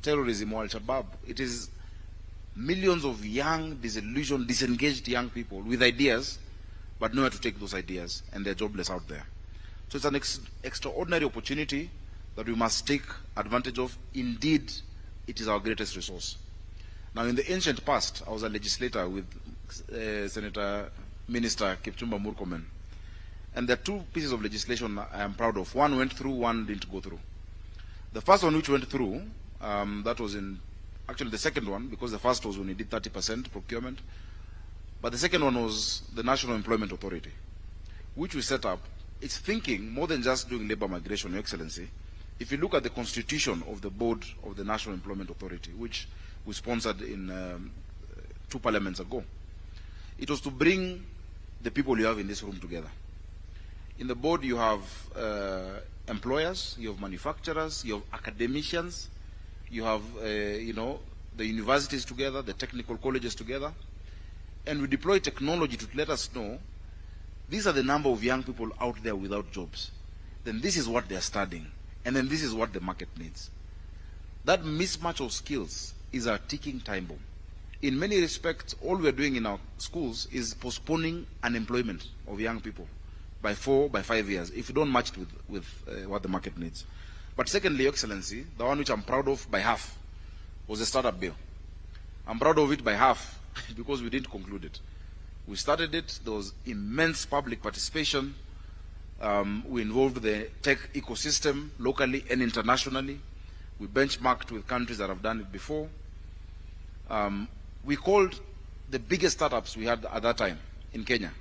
terrorism or Al-Shabaab. It is millions of young, disillusioned, disengaged young people with ideas, but nowhere to take those ideas, and they're jobless out there. So it's an extraordinary opportunity that we must take advantage of. Indeed, it is our greatest resource. Now, in the ancient past, I was a legislator with Senator Minister Kipchumba Murkomen. And there are 2 pieces of legislation I am proud of. One went through, one didn't go through. The first one which went through, that was actually the second one, because the first was when we did 30% procurement. But the second one was the National Employment Authority, which we set up. It's thinking more than just doing labor migration, Your Excellency. If you look at the constitution of the board of the National Employment Authority, which we sponsored in 2 parliaments ago, it was to bring the people you have in this room together. In the board, you have employers, you have manufacturers, you have academicians, you have, the universities together, the technical colleges together, and we deploy technology to let us know these are the number of young people out there without jobs. Then this is what they're studying, and then this is what the market needs. That mismatch of skills is a ticking time bomb. In many respects, all we're doing in our schools is postponing unemployment of young people, by 4, by 5 years, if you don't match it with what the market needs. But secondly, Your Excellency, the one which I'm proud of by half was the startup bill. I'm proud of it by half because we didn't conclude it. We started it, there was immense public participation. We involved the tech ecosystem locally and internationally. We benchmarked with countries that have done it before. We called the biggest startups we had at that time in Kenya,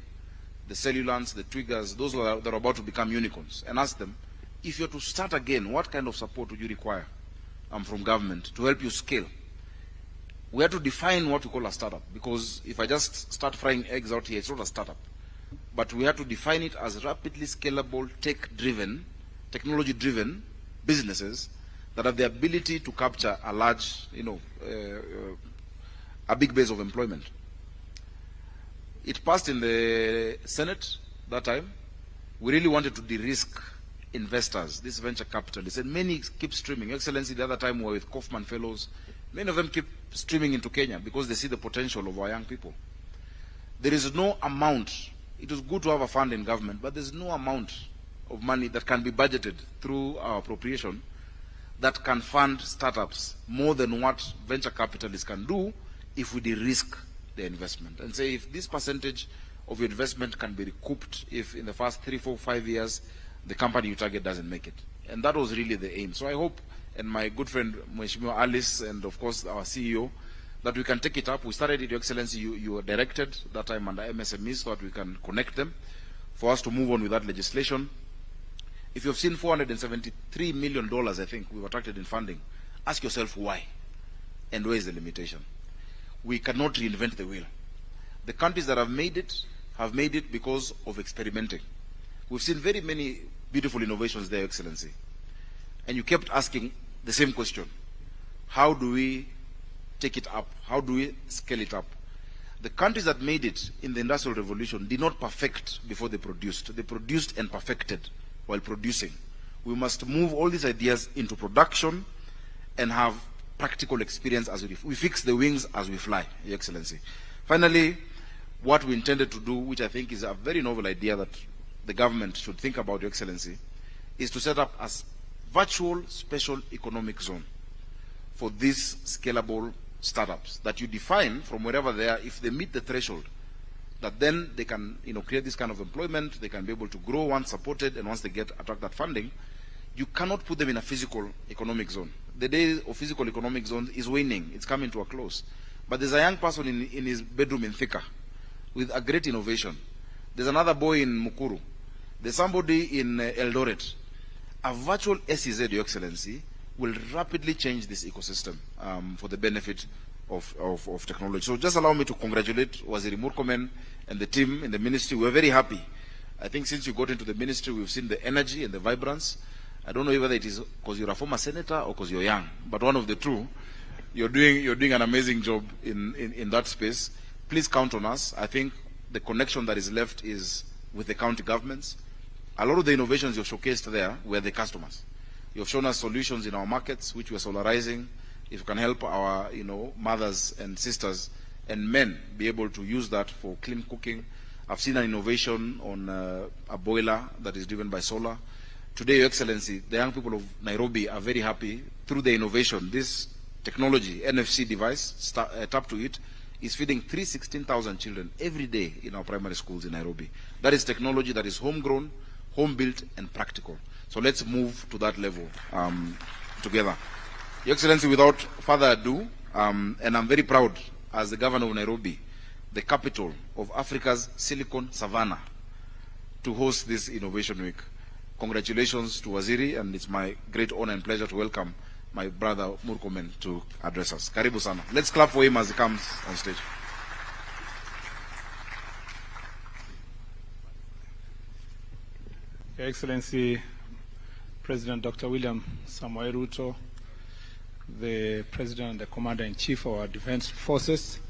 the Cellulants, the Twiggers, those that are about to become unicorns, and asked them, if you're to start again, what kind of support would you require from government to help you scale? We have to define what we call a startup, because if I just start frying eggs out here, it's not a startup. But we have to define it as rapidly scalable, tech-driven, technology-driven businesses that have the ability to capture a large, a big base of employment. It passed in the Senate that time. We really wanted to de-risk investors, this venture capitalists, and many keep streaming. Your Excellency, the other time we were with Kaufman Fellows. Many of them keep streaming into Kenya because they see the potential of our young people. There is no amount. It is good to have a fund in government, but there's no amount of money that can be budgeted through our appropriation that can fund startups more than what venture capitalists can do if we de-risk their investment. And say if this percentage of your investment can be recouped if in the first 3, 4, 5 years the company you target doesn't make it. And that was really the aim. So I hope, and my good friend Mheshimiwa Alice, and of course our CEO, that we can take it up. We started it, Your Excellency, you were directed that time under MSMEs so that we can connect them for us to move on with that legislation. If you've seen $473 million, I think, we've attracted in funding, ask yourself why and where is the limitation. We cannot reinvent the wheel. The countries that have made it because of experimenting. We've seen very many beautiful innovations there, Your Excellency. And you kept asking the same question. How do we take it up? How do we scale it up? The countries that made it in the Industrial Revolution did not perfect before they produced. They produced and perfected while producing. We must move all these ideas into production and have practical experience as we fix the wings as we fly, Your Excellency. Finally, what we intended to do, which I think is a very novel idea that the government should think about, Your Excellency, is to set up a virtual special economic zone for these scalable startups that you define from wherever they are. If they meet the threshold, that then they can create this kind of employment, they can be able to grow once supported, and once they attract that funding. You cannot put them in a physical economic zone. The day of physical economic zones is waning, it's coming to a close. But there's a young person in his bedroom in Thika with a great innovation. There's another boy in Mukuru. There's somebody in Eldoret. A virtual SEZ, Your Excellency, will rapidly change this ecosystem for the benefit of technology. So just allow me to congratulate Waziri Murkomen and the team in the ministry. We're very happy. I think since you got into the ministry, we've seen the energy and the vibrance. I don't know whether it is because you're a former senator or because you're young, but one of the two. You're doing an amazing job in that space. Please count on us. I think the connection that is left is with the county governments. A lot of the innovations you've showcased there were the customers. You've shown us solutions in our markets, which we're solarizing. If you can help our mothers and sisters and men be able to use that for clean cooking. I've seen an innovation on a boiler that is driven by solar. Today, Your Excellency, the young people of Nairobi are very happy through the innovation. This technology, NFC device, tap to it, is feeding 316,000 children every day in our primary schools in Nairobi. That is technology that is homegrown, home-built, and practical. So let's move to that level together. Your Excellency, without further ado, and I'm very proud as the governor of Nairobi, the capital of Africa's Silicon Savannah, to host this Innovation Week. Congratulations to Waziri, and it's my great honor and pleasure to welcome my brother Murkomen to address us. Karibu sana. Let's clap for him as he comes on stage. Your Excellency, President Dr. William Samoei Ruto, the President and the Commander-in-Chief of our Defense Forces,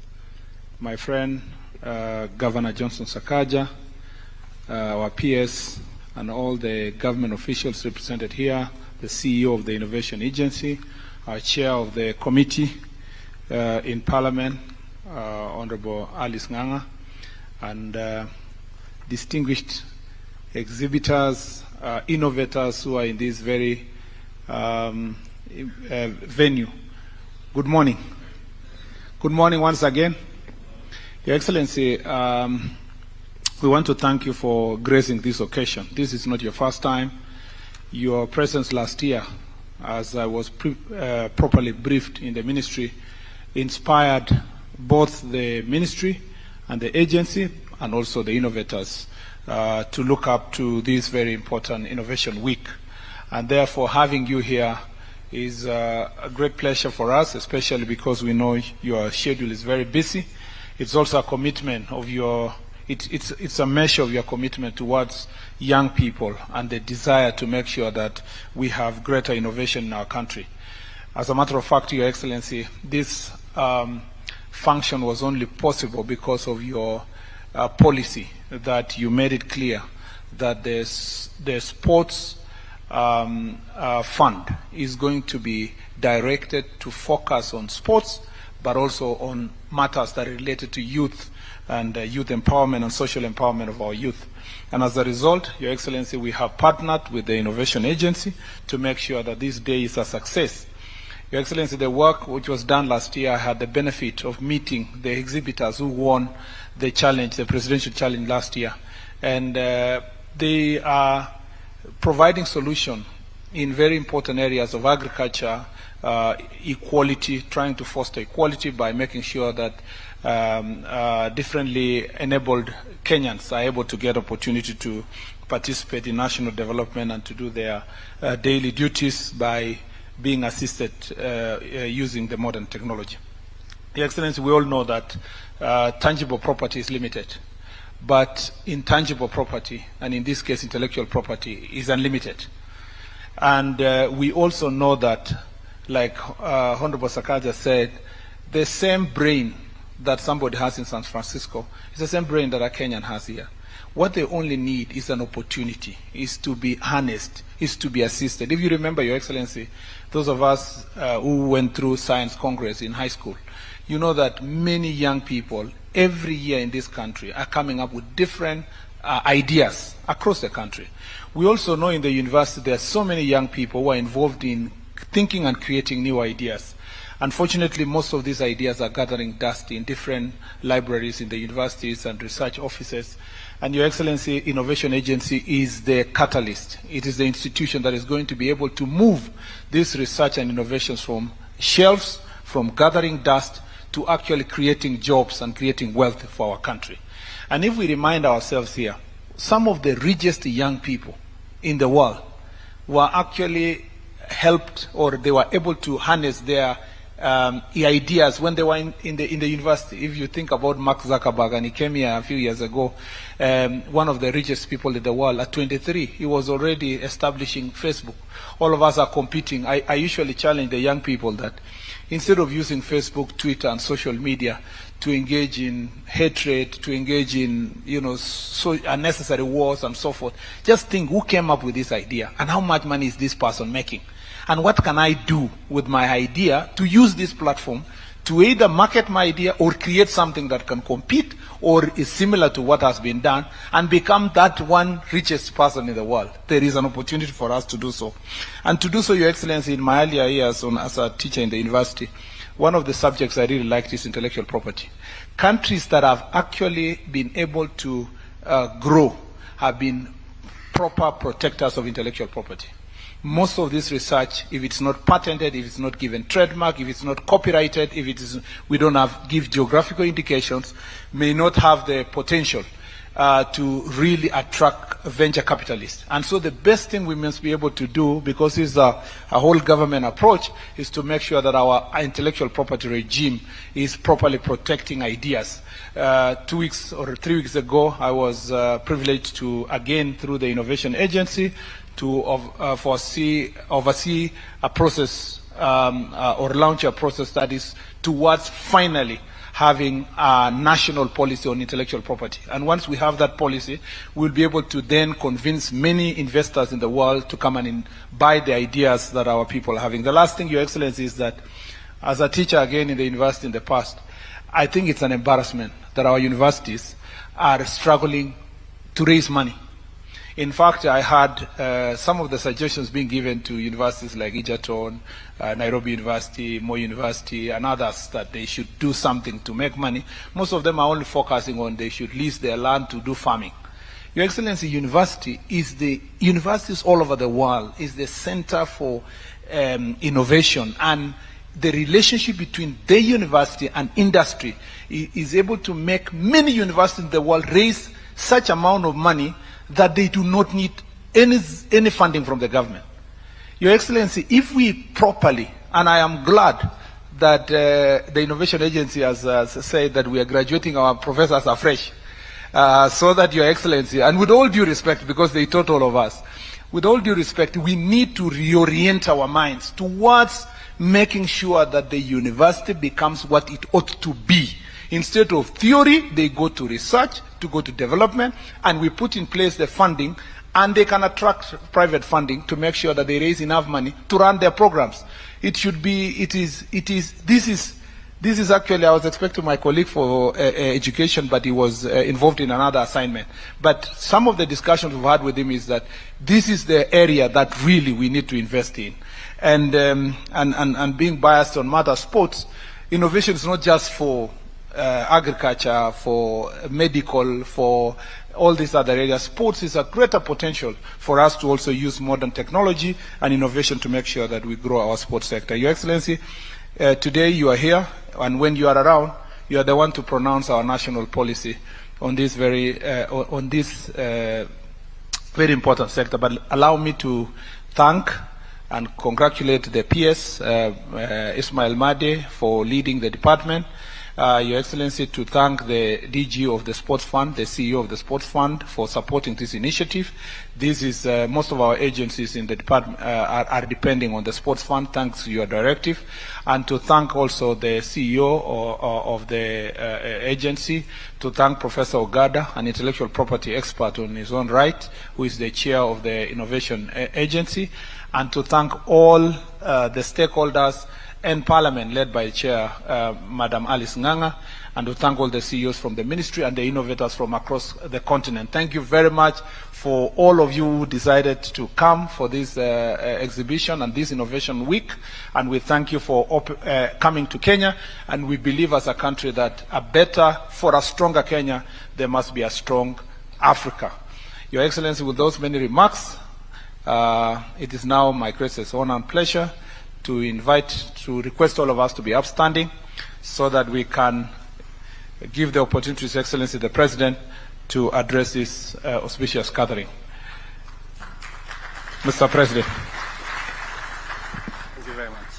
my friend Governor Johnson Sakaja, our PS, and all the government officials represented here, the CEO of the Innovation Agency, our chair of the committee in Parliament, Honorable Alice Nganga, and distinguished exhibitors, innovators who are in this very venue. Good morning. Good morning once again. Your Excellency, we want to thank you for gracing this occasion. This is not your first time. Your presence last year, as I was properly briefed in the ministry, inspired both the ministry and the agency and also the innovators to look up to this very important Innovation Week. And therefore, having you here is a great pleasure for us, especially because we know your schedule is very busy. It's also a commitment of your, it's a measure of your commitment towards young people and the desire to make sure that we have greater innovation in our country. As a matter of fact, Your Excellency, this function was only possible because of your policy, that you made it clear that the sports fund is going to be directed to focus on sports, but also on matters that are related to youth and youth empowerment and social empowerment of our youth. And as a result, Your Excellency, we have partnered with the Innovation Agency to make sure that this day is a success. Your Excellency, the work which was done last year had the benefit of meeting the exhibitors who won the challenge, the presidential challenge last year. And they are providing solution in very important areas of agriculture, equality, trying to foster equality by making sure that differently enabled Kenyans are able to get opportunity to participate in national development and to do their daily duties by being assisted using the modern technology. Your Excellency, we all know that tangible property is limited, but intangible property, and in this case intellectual property, is unlimited. And we also know that, like Honorable Sakaja said, the same brain that somebody has in San Francisco is the same brain that a Kenyan has here. What they only need is an opportunity, is to be harnessed, is to be assisted. If you remember, Your Excellency, those of us who went through Science Congress in high school, you know that many young people every year in this country are coming up with different ideas across the country. We also know in the university there are so many young people who are involved in thinking and creating new ideas. Unfortunately, most of these ideas are gathering dust in different libraries in the universities and research offices. And Your Excellency, Innovation Agency is the catalyst. It is the institution that is going to be able to move this research and innovations from shelves, from gathering dust, to actually creating jobs and creating wealth for our country. And if we remind ourselves here, some of the richest young people in the world were actually helped, or they were able to harness their ideas when they were in the university. If you think about Mark Zuckerberg, and he came here a few years ago, one of the richest people in the world, at 23, he was already establishing Facebook. All of us are competing. I usually challenge the young people that instead of using Facebook, Twitter, and social media to engage in hatred, to engage in, so unnecessary wars and so forth, just think who came up with this idea and how much money is this person making? And what can I do with my idea to use this platform to either market my idea or create something that can compete or is similar to what has been done and become that one richest person in the world? There is an opportunity for us to do so. And to do so, Your Excellency, in my earlier years as a teacher in the university, one of the subjects I really liked is intellectual property. Countries that have actually been able to grow have been proper protectors of intellectual property. Most of this research, if it's not patented, if it's not given trademark, if it's not copyrighted, if it is, we don't give geographical indications, may not have the potential to really attract venture capitalists. And so the best thing we must be able to do, because it's a whole government approach, is to make sure that our intellectual property regime is properly protecting ideas. 2 weeks or 3 weeks ago, I was privileged to, again, through the Innovation Agency, to oversee a process or launch a process that is towards finally having a national policy on intellectual property. And once we have that policy, we'll be able to then convince many investors in the world to come and buy the ideas that our people are having. The last thing, Your Excellency, is that as a teacher again in the university in the past, I think it's an embarrassment that our universities are struggling to raise money. In fact, I had some of the suggestions being given to universities like Egerton, Nairobi University, Moi University, and others that they should do something to make money. Most of them are only focusing on they should lease their land to do farming. Your Excellency, universities all over the world is the center for innovation, and the relationship between the university and industry is able to make many universities in the world raise such amount of money that they do not need any funding from the government. Your Excellency, if we properly, and I am glad that the Innovation Agency has said that we are graduating our professors afresh, so that Your Excellency, and with all due respect, because they taught all of us, with all due respect, we need to reorient our minds towards making sure that the university becomes what it ought to be. Instead of theory, they go to research, to go to development, and we put in place the funding, and they can attract private funding to make sure that they raise enough money to run their programs. This is actually, I was expecting my colleague for education, but he was involved in another assignment. But some of the discussions we've had with him is that this is the area that really we need to invest in. And being biased on matter sports, innovation is not just for agriculture, for medical, for all these other areas. Sports is a greater potential for us to also use modern technology and innovation to make sure that we grow our sports sector. Your Excellency, today you are here, and when you are around, you are the one to pronounce our national policy on this very important sector. But allow me to thank and congratulate the PS, Ismail Made, for leading the department. Your Excellency, to thank the DG of the Sports Fund, the CEO of the Sports Fund, for supporting this initiative. This is, most of our agencies in the department are depending on the Sports Fund, thanks to your directive. And to thank also the CEO of the agency, to thank Professor Ogada, an intellectual property expert on his own right, who is the chair of the Innovation Agency, and to thank all the stakeholders and Parliament, led by Chair Madam Alice Nganga, and to thank all the CEOs from the Ministry and the innovators from across the continent. Thank you very much for all of you who decided to come for this exhibition and this Innovation Week, and we thank you for coming to Kenya, and we believe as a country that for a stronger Kenya, there must be a strong Africa. Your Excellency, with those many remarks, it is now my greatest honor and pleasure to request all of us to be upstanding so that we can give the opportunity to His Excellency the President to address this auspicious gathering. Mr. President. Thank you very much.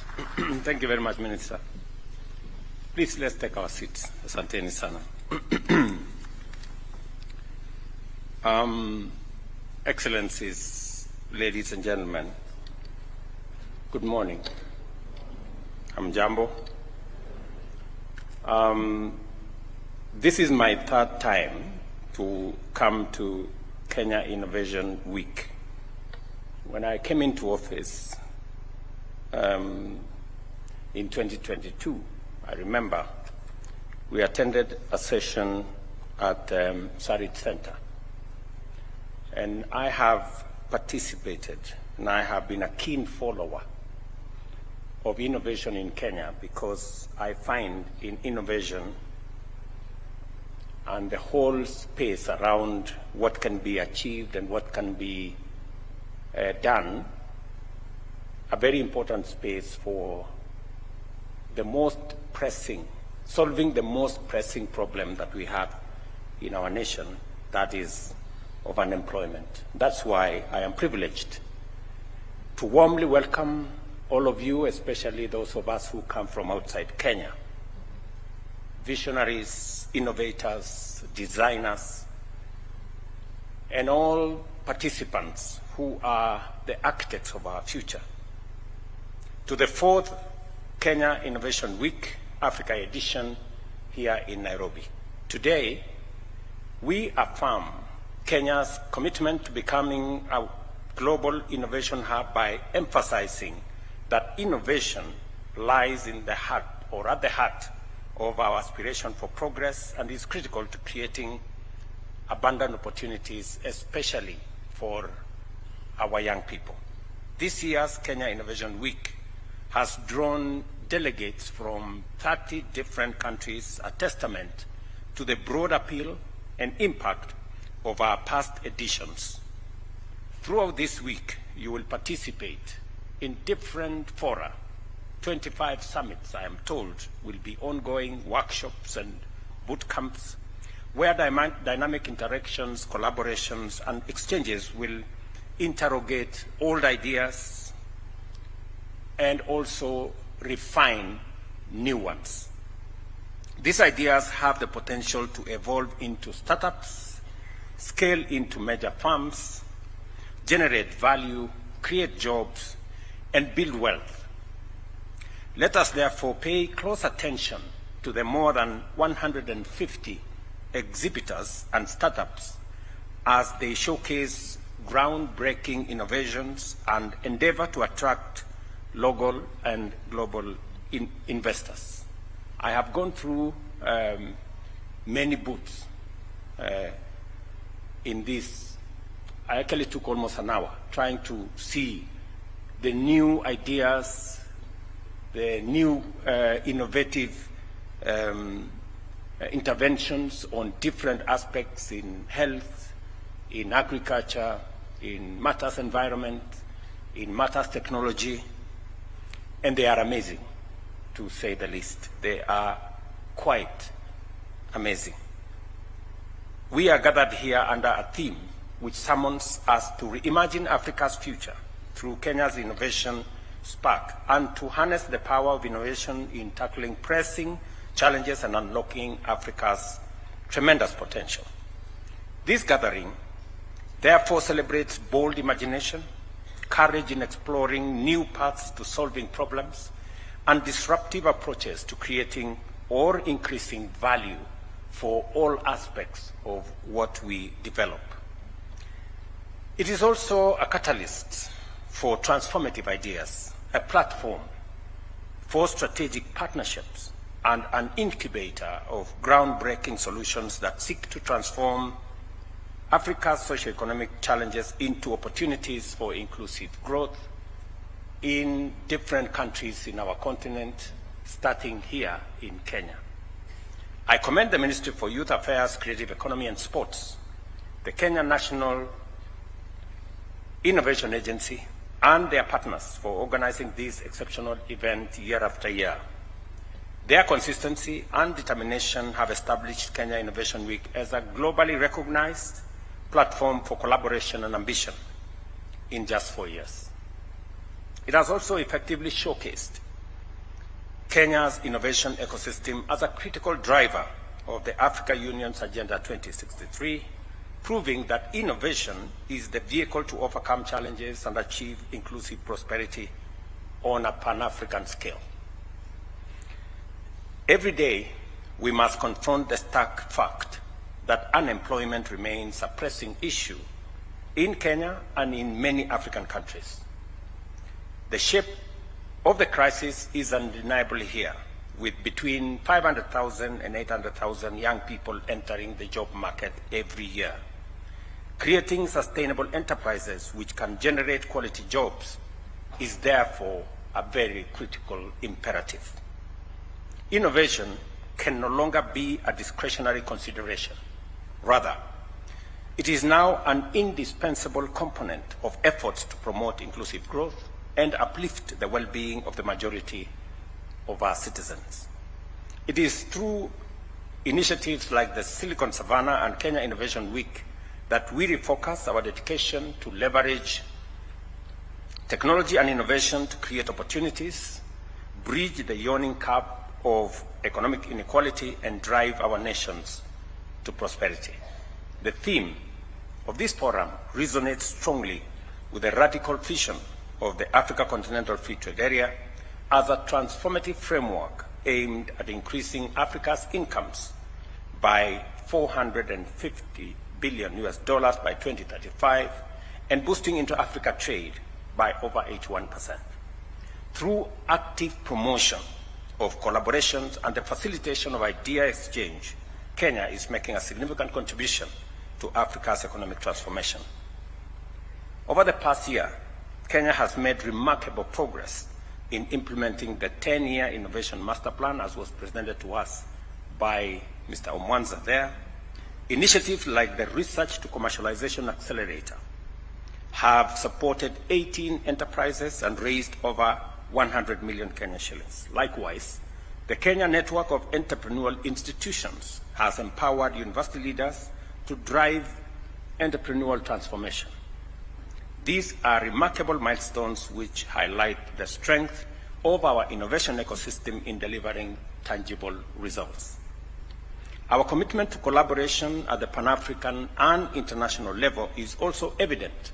Thank you very much, Minister. Please, let's take our seats. Asanteni sana. Excellencies, ladies and gentlemen, good morning. I'm Jambo. This is my third time to come to Kenya Innovation Week. When I came into office in 2022, I remember we attended a session at Sarit Center. And I have participated, and I have been a keen follower of innovation in Kenya, because I find in innovation and the whole space around what can be achieved and what can be done a very important space for the most pressing, solving the most pressing problem that we have in our nation, that is of unemployment. That's why I am privileged to warmly welcome all of you, especially those of us who come from outside Kenya, visionaries, innovators, designers, and all participants who are the architects of our future, to the 4th Kenya Innovation Week, Africa edition, here in Nairobi. Today, we affirm Kenya's commitment to becoming a global innovation hub by emphasizing that innovation lies in the heart, or at the heart, of our aspiration for progress, and is critical to creating abundant opportunities, especially for our young people. This year's Kenya Innovation Week has drawn delegates from 30 different countries, a testament to the broad appeal and impact of our past editions. Throughout this week, you will participate in different fora. 25 summits, I am told, will be ongoing workshops and boot camps where dynamic interactions, collaborations, and exchanges will interrogate old ideas and also refine new ones. These ideas have the potential to evolve into startups, scale into major firms, generate value, create jobs, and build wealth. Let us therefore pay close attention to the more than 150 exhibitors and startups as they showcase groundbreaking innovations and endeavor to attract local and global investors. I have gone through many booths in this. I actually took almost an hour trying to see the new ideas, the new innovative interventions on different aspects in health, in agriculture, in matters environment, in matters technology, and they are amazing, to say the least. They are quite amazing. We are gathered here under a theme which summons us to reimagine Africa's future through Kenya's Innovation Spark and to harness the power of innovation in tackling pressing challenges and unlocking Africa's tremendous potential. This gathering therefore celebrates bold imagination, courage in exploring new paths to solving problems, and disruptive approaches to creating or increasing value for all aspects of what we develop. It is also a catalyst for transformative ideas, a platform for strategic partnerships, and an incubator of groundbreaking solutions that seek to transform Africa's socioeconomic challenges into opportunities for inclusive growth in different countries in our continent, starting here in Kenya. I commend the Ministry for Youth Affairs, Creative Economy and Sports, the Kenya National Innovation Agency, and their partners for organizing this exceptional event year after year. Their consistency and determination have established Kenya Innovation Week as a globally recognized platform for collaboration and ambition in just 4 years. It has also effectively showcased Kenya's innovation ecosystem as a critical driver of the Africa Union's Agenda 2063, proving that innovation is the vehicle to overcome challenges and achieve inclusive prosperity on a Pan-African scale. Every day, we must confront the stark fact that unemployment remains a pressing issue in Kenya and in many African countries. The shape of the crisis is undeniably here, with between 500,000 and 800,000 young people entering the job market every year. Creating sustainable enterprises which can generate quality jobs is therefore a very critical imperative. Innovation can no longer be a discretionary consideration. Rather, it is now an indispensable component of efforts to promote inclusive growth and uplift the well-being of the majority of our citizens. It is through initiatives like the Silicon Savannah and Kenya Innovation Week that we refocus our dedication to leverage technology and innovation to create opportunities, bridge the yawning gap of economic inequality, and drive our nations to prosperity. The theme of this forum resonates strongly with the radical vision of the Africa Continental Free Trade Area as a transformative framework aimed at increasing Africa's incomes by $450 billion by 2035 and boosting inter-Africa trade by over 81%. Through active promotion of collaborations and the facilitation of idea exchange, Kenya is making a significant contribution to Africa's economic transformation. Over the past year, Kenya has made remarkable progress in implementing the 10-year Innovation Master Plan, as was presented to us by Mr. Omwanza there. Initiatives like the Research to Commercialization Accelerator have supported 18 enterprises and raised over 100 million Kenya shillings. Likewise, the Kenya Network of Entrepreneurial Institutions has empowered university leaders to drive entrepreneurial transformation. These are remarkable milestones which highlight the strength of our innovation ecosystem in delivering tangible results. Our commitment to collaboration at the Pan-African and international level is also evident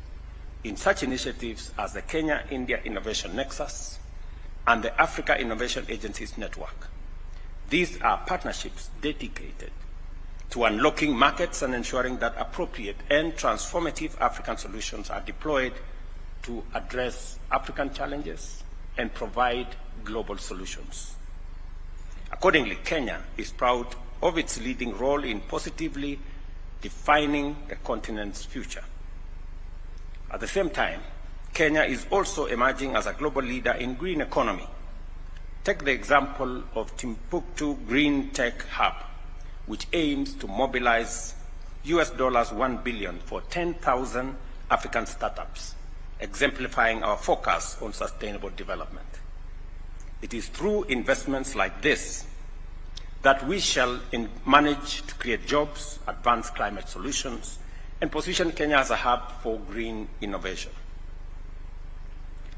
in such initiatives as the Kenya-India Innovation Nexus and the Africa Innovation Agencies Network. These are partnerships dedicated to unlocking markets and ensuring that appropriate and transformative African solutions are deployed to address African challenges and provide global solutions. Accordingly, Kenya is proud of its leading role in positively defining the continent's future. At the same time, Kenya is also emerging as a global leader in green economy. Take the example of Timbuktu Green Tech Hub, which aims to mobilize $1 billion for 10,000 African startups, exemplifying our focus on sustainable development. It is through investments like this that we shall manage to create jobs, advance climate solutions, and position Kenya as a hub for green innovation.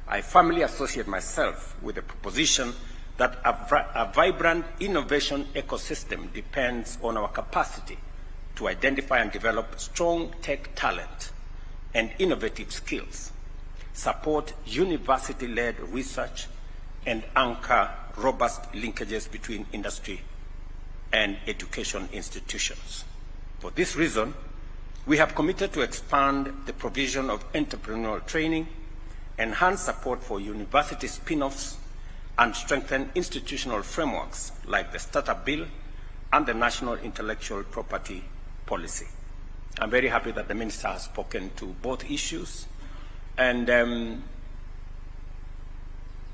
I firmly associate myself with the proposition that a vibrant innovation ecosystem depends on our capacity to identify and develop strong tech talent and innovative skills, support university-led research, and anchor robust linkages between industry and education institutions. For this reason, we have committed to expand the provision of entrepreneurial training, enhance support for university spin-offs, and strengthen institutional frameworks like the Startup Bill and the National Intellectual Property Policy. I'm very happy that the Minister has spoken to both issues, and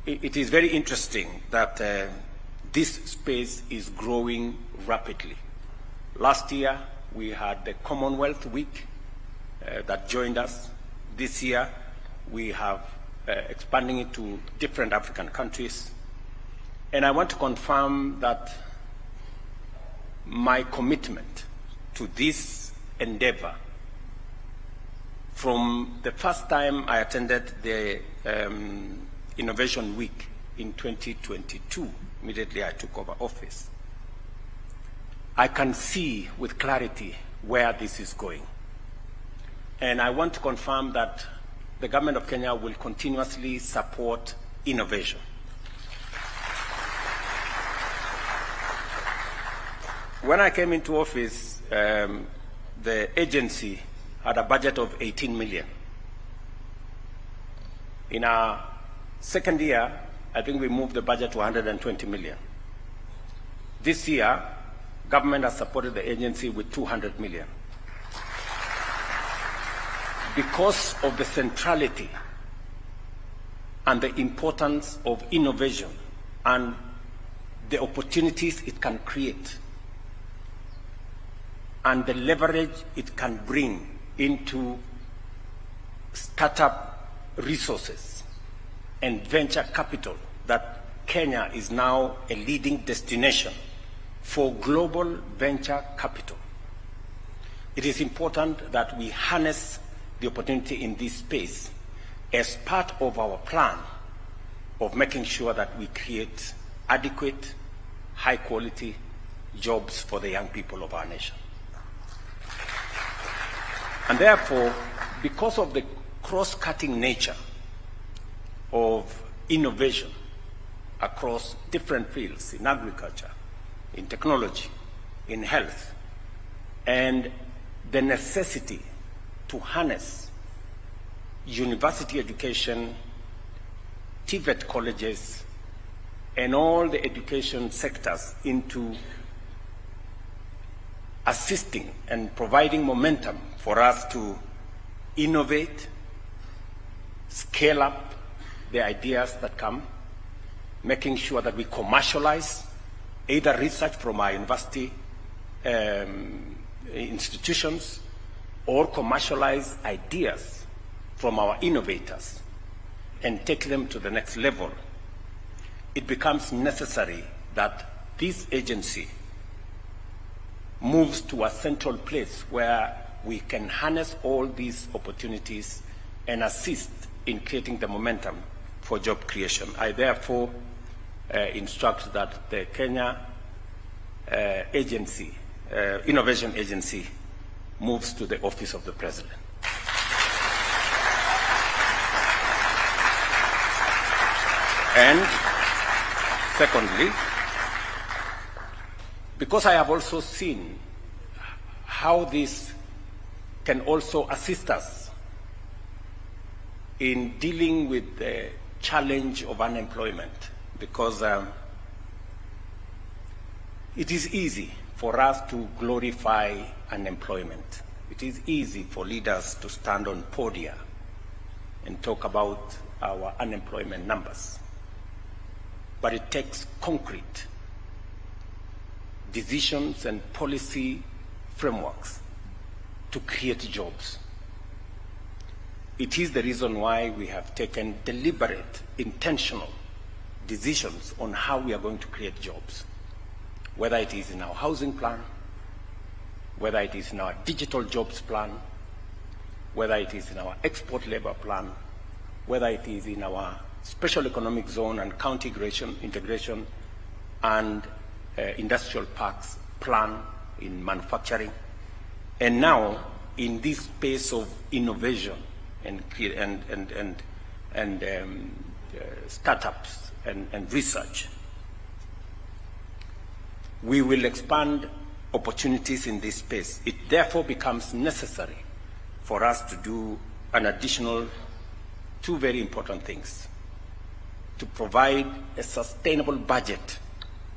it is very interesting that this space is growing rapidly. Last year, we had the Commonwealth Week that joined us. This year, we have expanding it to different African countries. And I want to confirm that my commitment to this endeavor from the first time I attended the Innovation Week in 2022, immediately I took over office, I can see with clarity where this is going. And I want to confirm that the government of Kenya will continuously support innovation. When I came into office, the agency had a budget of 18 million. In our second year, I think we moved the budget to 120 million. This year, government has supported the agency with 200 million. Because of the centrality and the importance of innovation and the opportunities it can create and the leverage it can bring into startup resources and venture capital, that Kenya is now a leading destination for global venture capital. It is important that we harness the opportunity in this space as part of our plan of making sure that we create adequate, high-quality jobs for the young people of our nation. And therefore, because of the cross-cutting nature of innovation across different fields, in agriculture, in technology, in health, and the necessity to harness university education, TVET colleges, and all the education sectors into assisting and providing momentum for us to innovate, scale up the ideas that come, making sure that we commercialize either research from our university institutions or commercialize ideas from our innovators and take them to the next level, it becomes necessary that this agency moves to a central place where we can harness all these opportunities and assist in creating the momentum for job creation. I therefore instruct that the Kenya Innovation Agency moves to the office of the President. And secondly, because I have also seen how this can also assist us in dealing with the challenge of unemployment, because it is easy for us to glorify unemployment. It is easy for leaders to stand on podia and talk about our unemployment numbers. But it takes concrete decisions and policy frameworks to create jobs. It is the reason why we have taken deliberate, intentional decisions on how we are going to create jobs, whether it is in our housing plan, whether it is in our digital jobs plan, whether it is in our export labor plan, whether it is in our special economic zone and county integration and industrial parks plan in manufacturing, and now in this space of innovation and startups and research. We will expand opportunities in this space. It therefore becomes necessary for us to do an additional two very important things: to provide a sustainable budget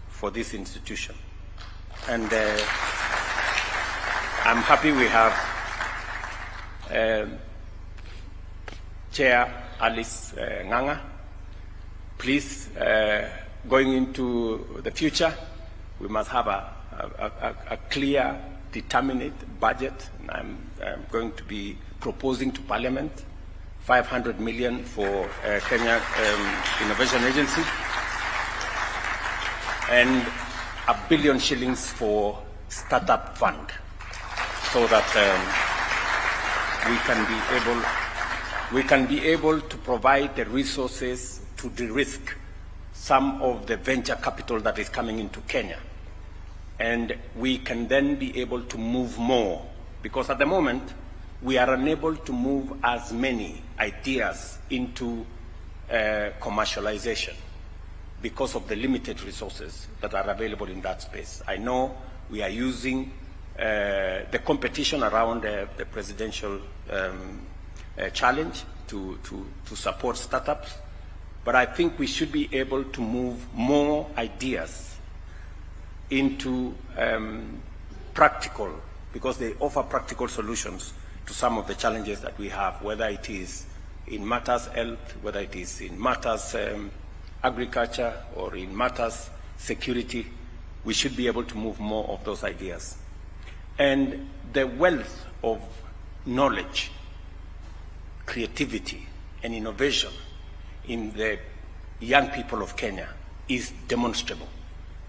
for this institution. And I'm happy we have Chair Alice Nganga. Please, going into the future, we must have a clear, determinate budget. And I'm going to be proposing to Parliament 500 million for Kenya Innovation Agency and R1 billion shillings for startup fund, so that we can be able to provide the resources to de-risk some of the venture capital that is coming into Kenya. And we can then be able to move more, because at the moment we are unable to move as many ideas into commercialization because of the limited resources that are available in that space. I know we are using the competition around the presidential challenge to support startups, but I think we should be able to move more ideas into practical, because they offer practical solutions to some of the challenges that we have, whether it is in matters health, whether it is in matters agriculture, or in matters security. We should be able to move more of those ideas. And the wealth of knowledge, creativity, and innovation in the young people of Kenya is demonstrable.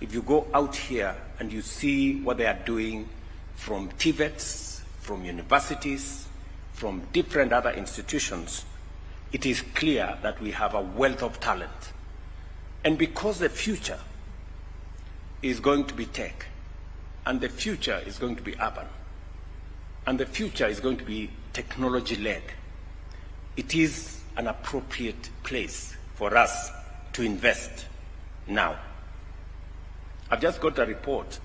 If you go out here and you see what they are doing from TVETs, from universities, from different other institutions, it is clear that we have a wealth of talent. And because the future is going to be tech, and the future is going to be urban, and the future is going to be technology-led, it is an appropriate place for us to invest now. I've just got a report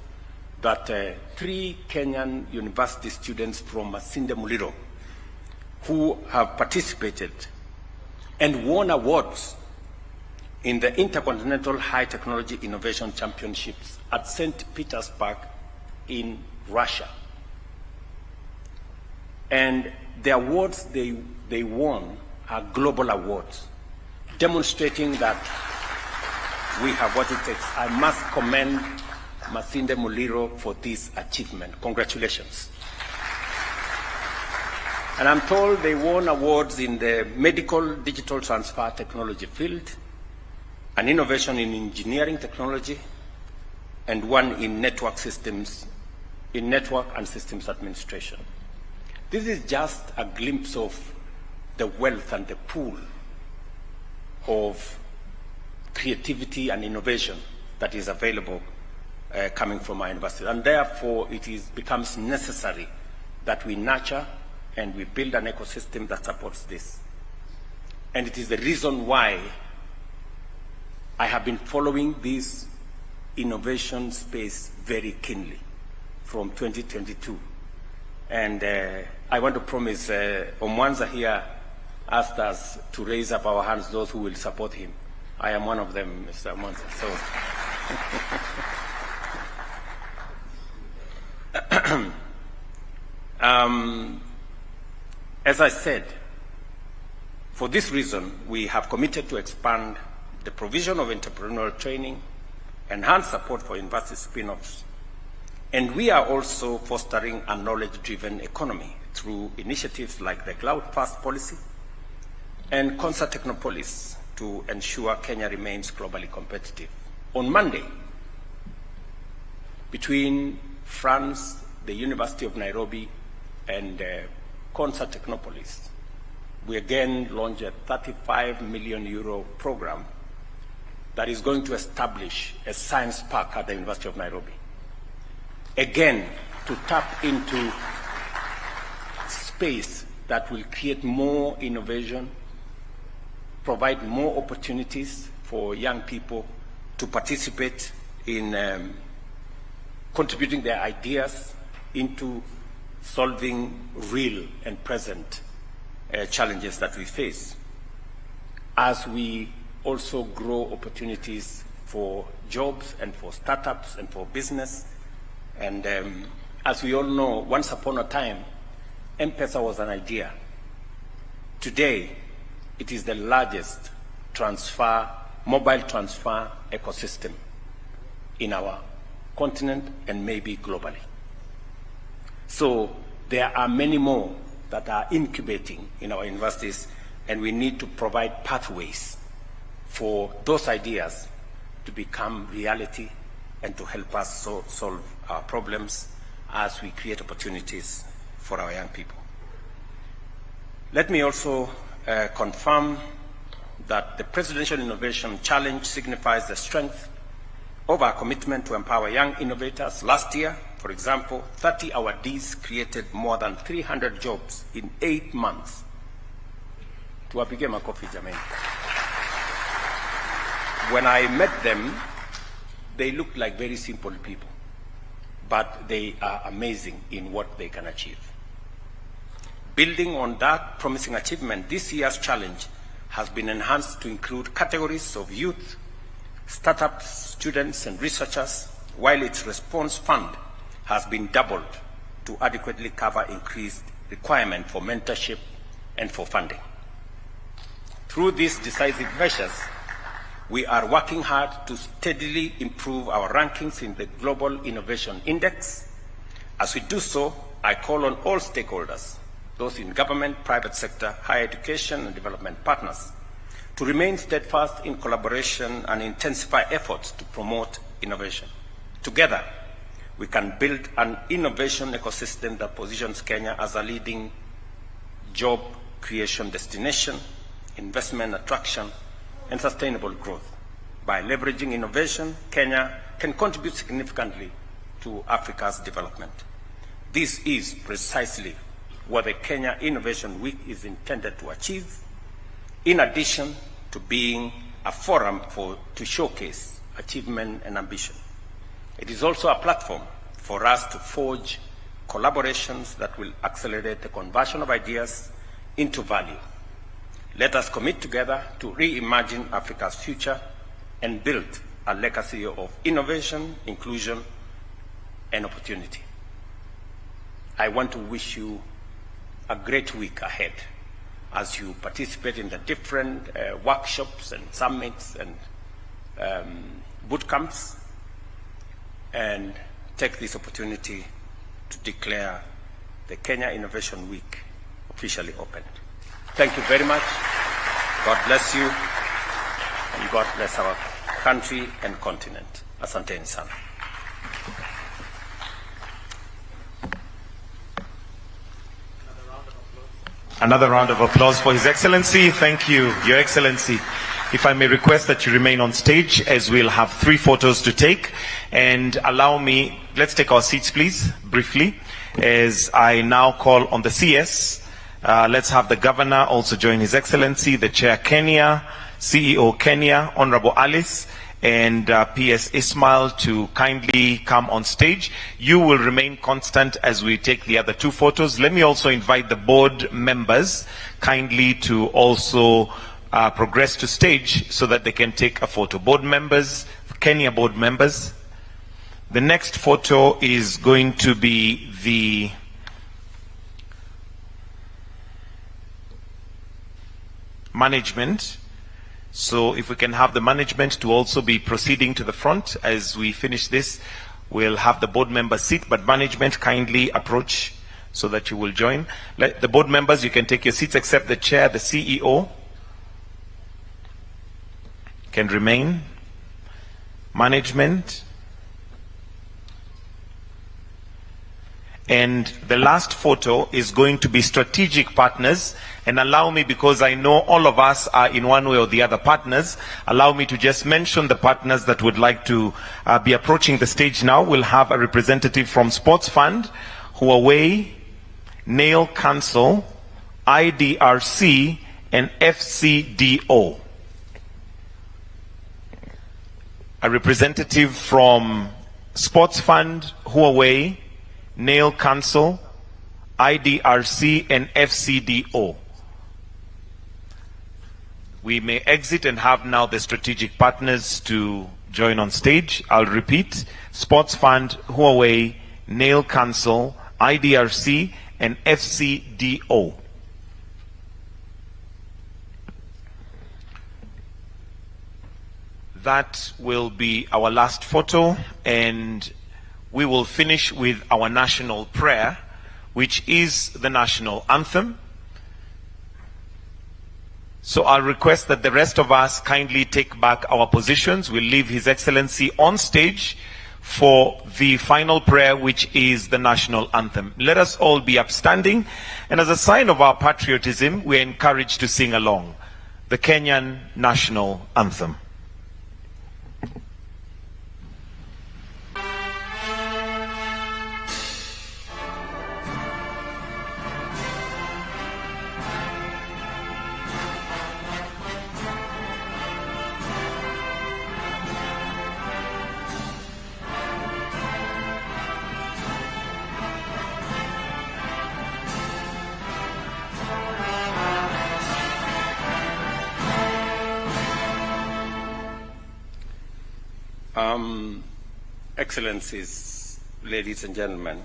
that 3 Kenyan university students from Masinde Muliro who have participated and won awards in the Intercontinental High Technology Innovation Championships at St. Petersburg in Russia. And the awards they won are global awards, demonstrating that we have what it takes. I must commend Masinde Muliro for this achievement. Congratulations. And I'm told they won awards in the medical digital transfer technology field, an innovation in engineering technology, and one in network systems, in network and systems administration. This is just a glimpse of the wealth and the pool of creativity and innovation that is available coming from our university. And therefore, becomes necessary that we nurture and we build an ecosystem that supports this. And it is the reason why I have been following this innovation space very keenly from 2022. And I want to promise, Omwanza here asked us to raise up our hands, those who will support him. I am one of them, Mr. Omwanza. So, as I said, for this reason, we have committed to expand the provision of entrepreneurial training, enhance support for university spin-offs, and we are also fostering a knowledge-driven economy through initiatives like the Cloud First policy and Concert Technopolis to ensure Kenya remains globally competitive. On Monday, between France, the University of Nairobi, and Concert Technopolis, we again launched a 35 million euro program that is going to establish a science park at the University of Nairobi. Again, to tap into space that will create more innovation, provide more opportunities for young people to participate in contributing their ideas into solving real and present challenges that we face, as we also grow opportunities for jobs and for startups and for business. And as we all know, once upon a time, M-Pesa was an idea. Today, it is the largest mobile transfer ecosystem in our continent and maybe globally. So there are many more that are incubating in our universities, and we need to provide pathways for those ideas to become reality and to help us solve our problems as we create opportunities for our young people. Let me also confirm that the Presidential Innovation Challenge signifies the strength of our commitment to empower young innovators. Last year, for example, 30 awardees created more than 300 jobs in 8 months. Tuwapige makofi jameni. When I met them, they looked like very simple people, but they are amazing in what they can achieve. Building on that promising achievement, this year's challenge has been enhanced to include categories of youth, startups, students, and researchers, while its response fund has been doubled to adequately cover increased requirement for mentorship and for funding. Through these decisive measures, we are working hard to steadily improve our rankings in the Global Innovation Index. As we do so, I call on all stakeholders, those in government, private sector, higher education, and development partners, to remain steadfast in collaboration and intensify efforts to promote innovation. Together, we can build an innovation ecosystem that positions Kenya as a leading job creation destination, investment attraction, and sustainable growth. By leveraging innovation, Kenya can contribute significantly to Africa's development. This is precisely what the Kenya Innovation Week is intended to achieve, in addition to being a forum to showcase achievement and ambition. It is also a platform for us to forge collaborations that will accelerate the conversion of ideas into value. Let us commit together to reimagine Africa's future and build a legacy of innovation, inclusion, and opportunity. I want to wish you a great week ahead. as you participate in the different workshops and summits and boot camps, and take this opportunity to declare the Kenya Innovation Week officially opened. Thank you very much. God bless you, and God bless our country and continent. Asanteni sana. Another round of applause for His Excellency. Thank you, Your Excellency. If I may request that you remain on stage, as we'll have 3 photos to take. And allow me, let's take our seats please, briefly, as I now call on the CS. Let's have the Governor also join His Excellency, the Chair Kenya, CEO Kenya, Honorable Alice, and PS Ismail to kindly come on stage. You will remain constant as we take the other 2 photos. Let me also invite the board members kindly to also progress to stage so that they can take a photo. Board members, Kenya board members. The next photo is going to be the management. So if we can have the management to also be proceeding to the front as we finish this, we'll have the board members sit, but management kindly approach so that you will join. Let the board members, you can take your seats except the chair, the CEO can remain. Management. And the last photo is going to be strategic partners. And allow me, because I know all of us are in one way or the other partners, allow me to just mention the partners that would like to be approaching the stage now. We'll have a representative from Sports Fund, Huawei, Nail Council, IDRC, and FCDO. A representative from Sports Fund, Huawei, Nail Council, IDRC, and FCDO. We may exit and have now the strategic partners to join on stage. I'll repeat: Sports Fund, Huawei, Nail Council, IDRC, and FCDO. That will be our last photo, and we will finish with our national prayer, which is the national anthem. So I'll request that the rest of us kindly take back our positions. We'll leave His Excellency on stage for the final prayer, which is the national anthem. Let us all be upstanding, and as a sign of our patriotism, we are encouraged to sing along the Kenyan national anthem. Excellencies, ladies and gentlemen,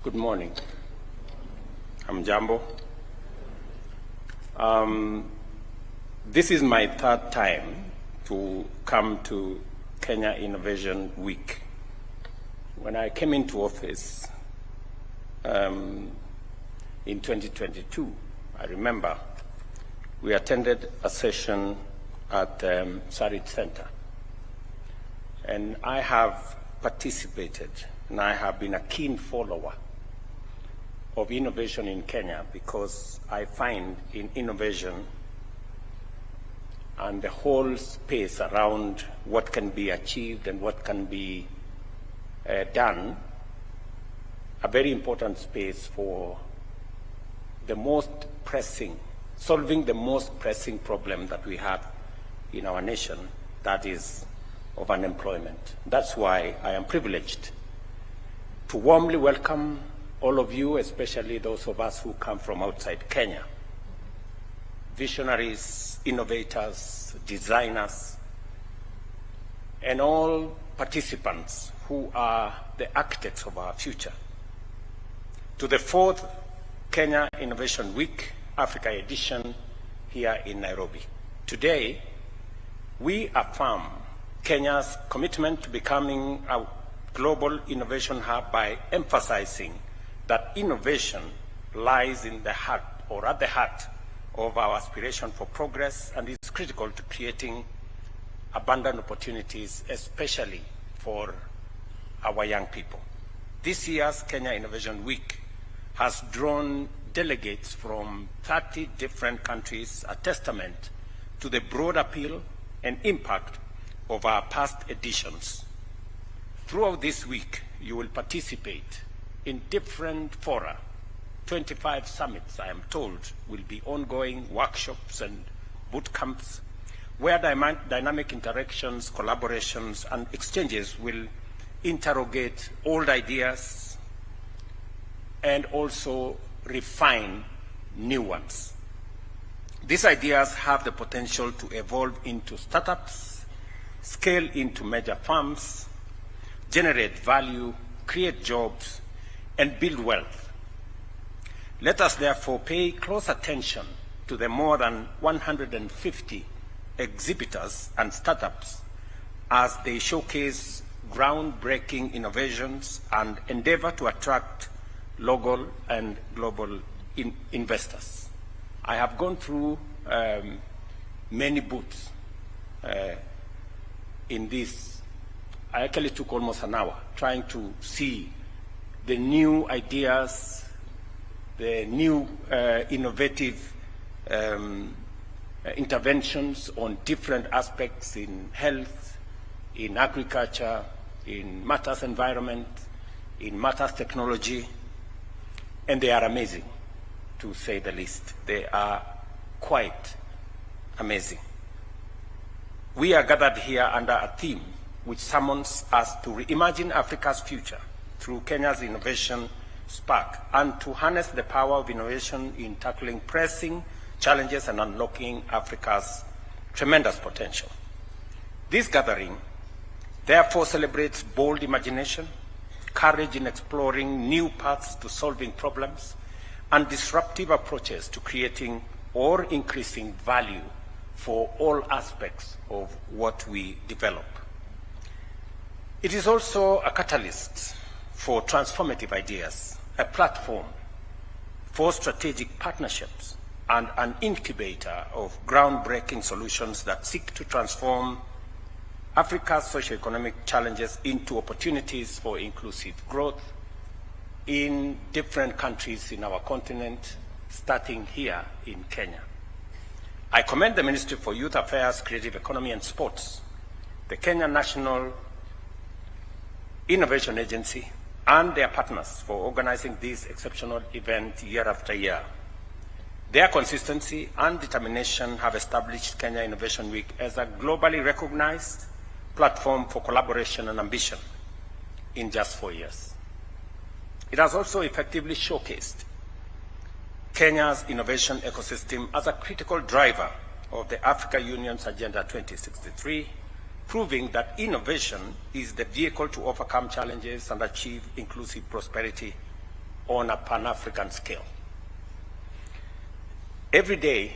good morning. I'm Jambo. This is my 3rd time to come to Kenya Innovation Week. When I came into office in 2022, I remember we attended a session at Sarit Center. And I have participated, and I have been a keen follower of innovation in Kenya, because I find in innovation and the whole space around what can be achieved and what can be done a very important space for the most pressing, solving the most pressing problem that we have in our nation, that is of unemployment. That's why I am privileged to warmly welcome all of you, especially those of us who come from outside Kenya. Visionaries, innovators, designers, and all participants who are the architects of our future. To the 4th Kenya Innovation Week Africa edition here in Nairobi. Today, we affirm Kenya's commitment to becoming a global innovation hub by emphasizing that innovation lies in the heart, or at the heart, of our aspiration for progress and is critical to creating abundant opportunities, especially for our young people. This year's Kenya Innovation Week has drawn delegates from 30 different countries, a testament to the broad appeal and impact of our past editions. Throughout this week, you will participate in different fora. 25 summits, I am told, will be ongoing workshops and boot camps where dynamic interactions, collaborations, and exchanges will interrogate old ideas and also refine new ones. These ideas have the potential to evolve into startups, scale into major firms, generate value, create jobs, and build wealth. Let us therefore pay close attention to the more than 150 exhibitors and startups as they showcase groundbreaking innovations and endeavor to attract local and global investors. I have gone through many booths in this. I actually took almost an hour trying to see the new ideas, the new innovative interventions on different aspects in health, in agriculture, in matters environment, in matters technology, and they are amazing, to say the least. They are quite amazing. We are gathered here under a theme which summons us to reimagine Africa's future through Kenya's Innovation Spark and to harness the power of innovation in tackling pressing challenges and unlocking Africa's tremendous potential. This gathering therefore celebrates bold imagination, courage in exploring new paths to solving problems, and disruptive approaches to creating or increasing value for all aspects of what we develop. It is also a catalyst for transformative ideas, a platform for strategic partnerships, and an incubator of groundbreaking solutions that seek to transform Africa's socioeconomic challenges into opportunities for inclusive growth in different countries in our continent, starting here in Kenya. I commend the Ministry for Youth Affairs, Creative Economy and Sports, the Kenya National Innovation Agency, and their partners for organizing this exceptional event year after year. Their consistency and determination have established Kenya Innovation Week as a globally recognized platform for collaboration and ambition in just 4 years. It has also effectively showcased Kenya's innovation ecosystem as a critical driver of the Africa Union's Agenda 2063, proving that innovation is the vehicle to overcome challenges and achieve inclusive prosperity on a Pan-African scale. Every day,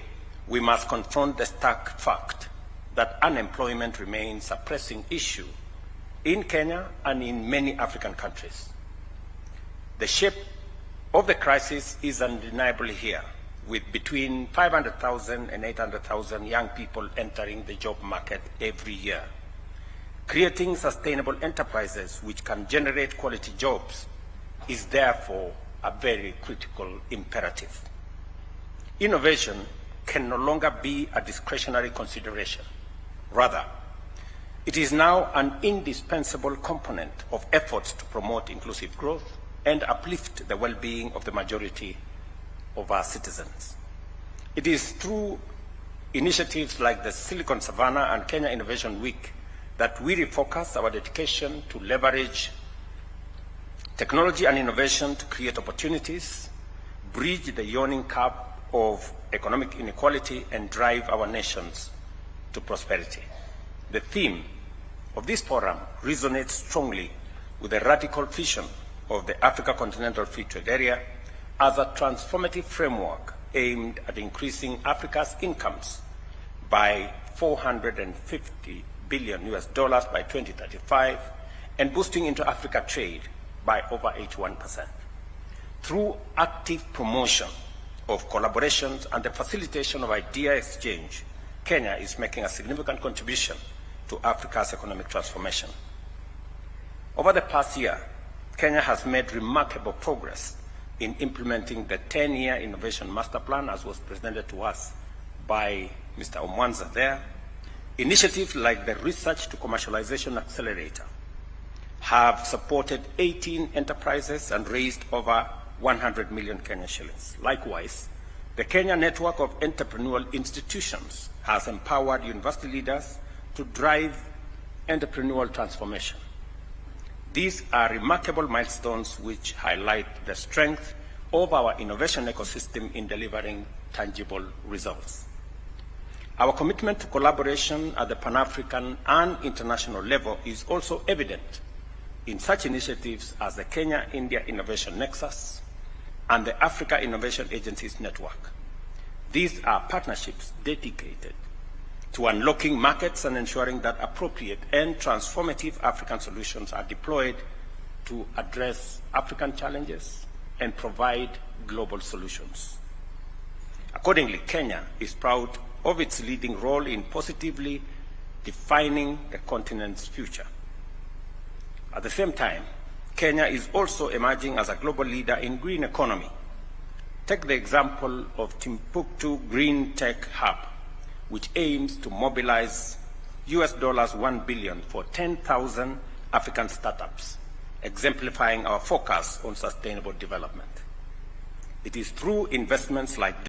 we must confront the stark fact that unemployment remains a pressing issue in Kenya and in many African countries. The shape of the crisis is undeniably here, with between 500,000 and 800,000 young people entering the job market every year. Creating sustainable enterprises which can generate quality jobs is therefore a very critical imperative. Innovation can no longer be a discretionary consideration. Rather, it is now an indispensable component of efforts to promote inclusive growth and uplift the well-being of the majority of our citizens. It is through initiatives like the Silicon Savannah and Kenya Innovation Week that we refocus our dedication to leverage technology and innovation to create opportunities, bridge the yawning gap of economic inequality, and drive our nations to prosperity. The theme of this forum resonates strongly with the radical vision of the Africa Continental Free Trade Area as a transformative framework aimed at increasing Africa's incomes by $450 billion by 2035 and boosting inter-Africa trade by over 81%. Through active promotion of collaborations and the facilitation of idea exchange, Kenya is making a significant contribution to Africa's economic transformation. Over the past year, Kenya has made remarkable progress in implementing the 10-year Innovation Master Plan, as was presented to us by Mr. Omwanza there. Initiatives like the Research to Commercialization Accelerator have supported 18 enterprises and raised over 100 million Kenya shillings. Likewise, the Kenya Network of Entrepreneurial Institutions has empowered university leaders to drive entrepreneurial transformation. These are remarkable milestones which highlight the strength of our innovation ecosystem in delivering tangible results. Our commitment to collaboration at the Pan-African and international level is also evident in such initiatives as the Kenya-India Innovation Nexus and the Africa Innovation Agencies Network. These are partnerships dedicated to unlocking markets and ensuring that appropriate and transformative African solutions are deployed to address African challenges and provide global solutions. Accordingly, Kenya is proud of its leading role in positively defining the continent's future. At the same time, Kenya is also emerging as a global leader in green economy. Take the example of Timbuktu Green Tech Hub, which aims to mobilize $1 billion for 10,000 African startups, exemplifying our focus on sustainable development. It is through investments like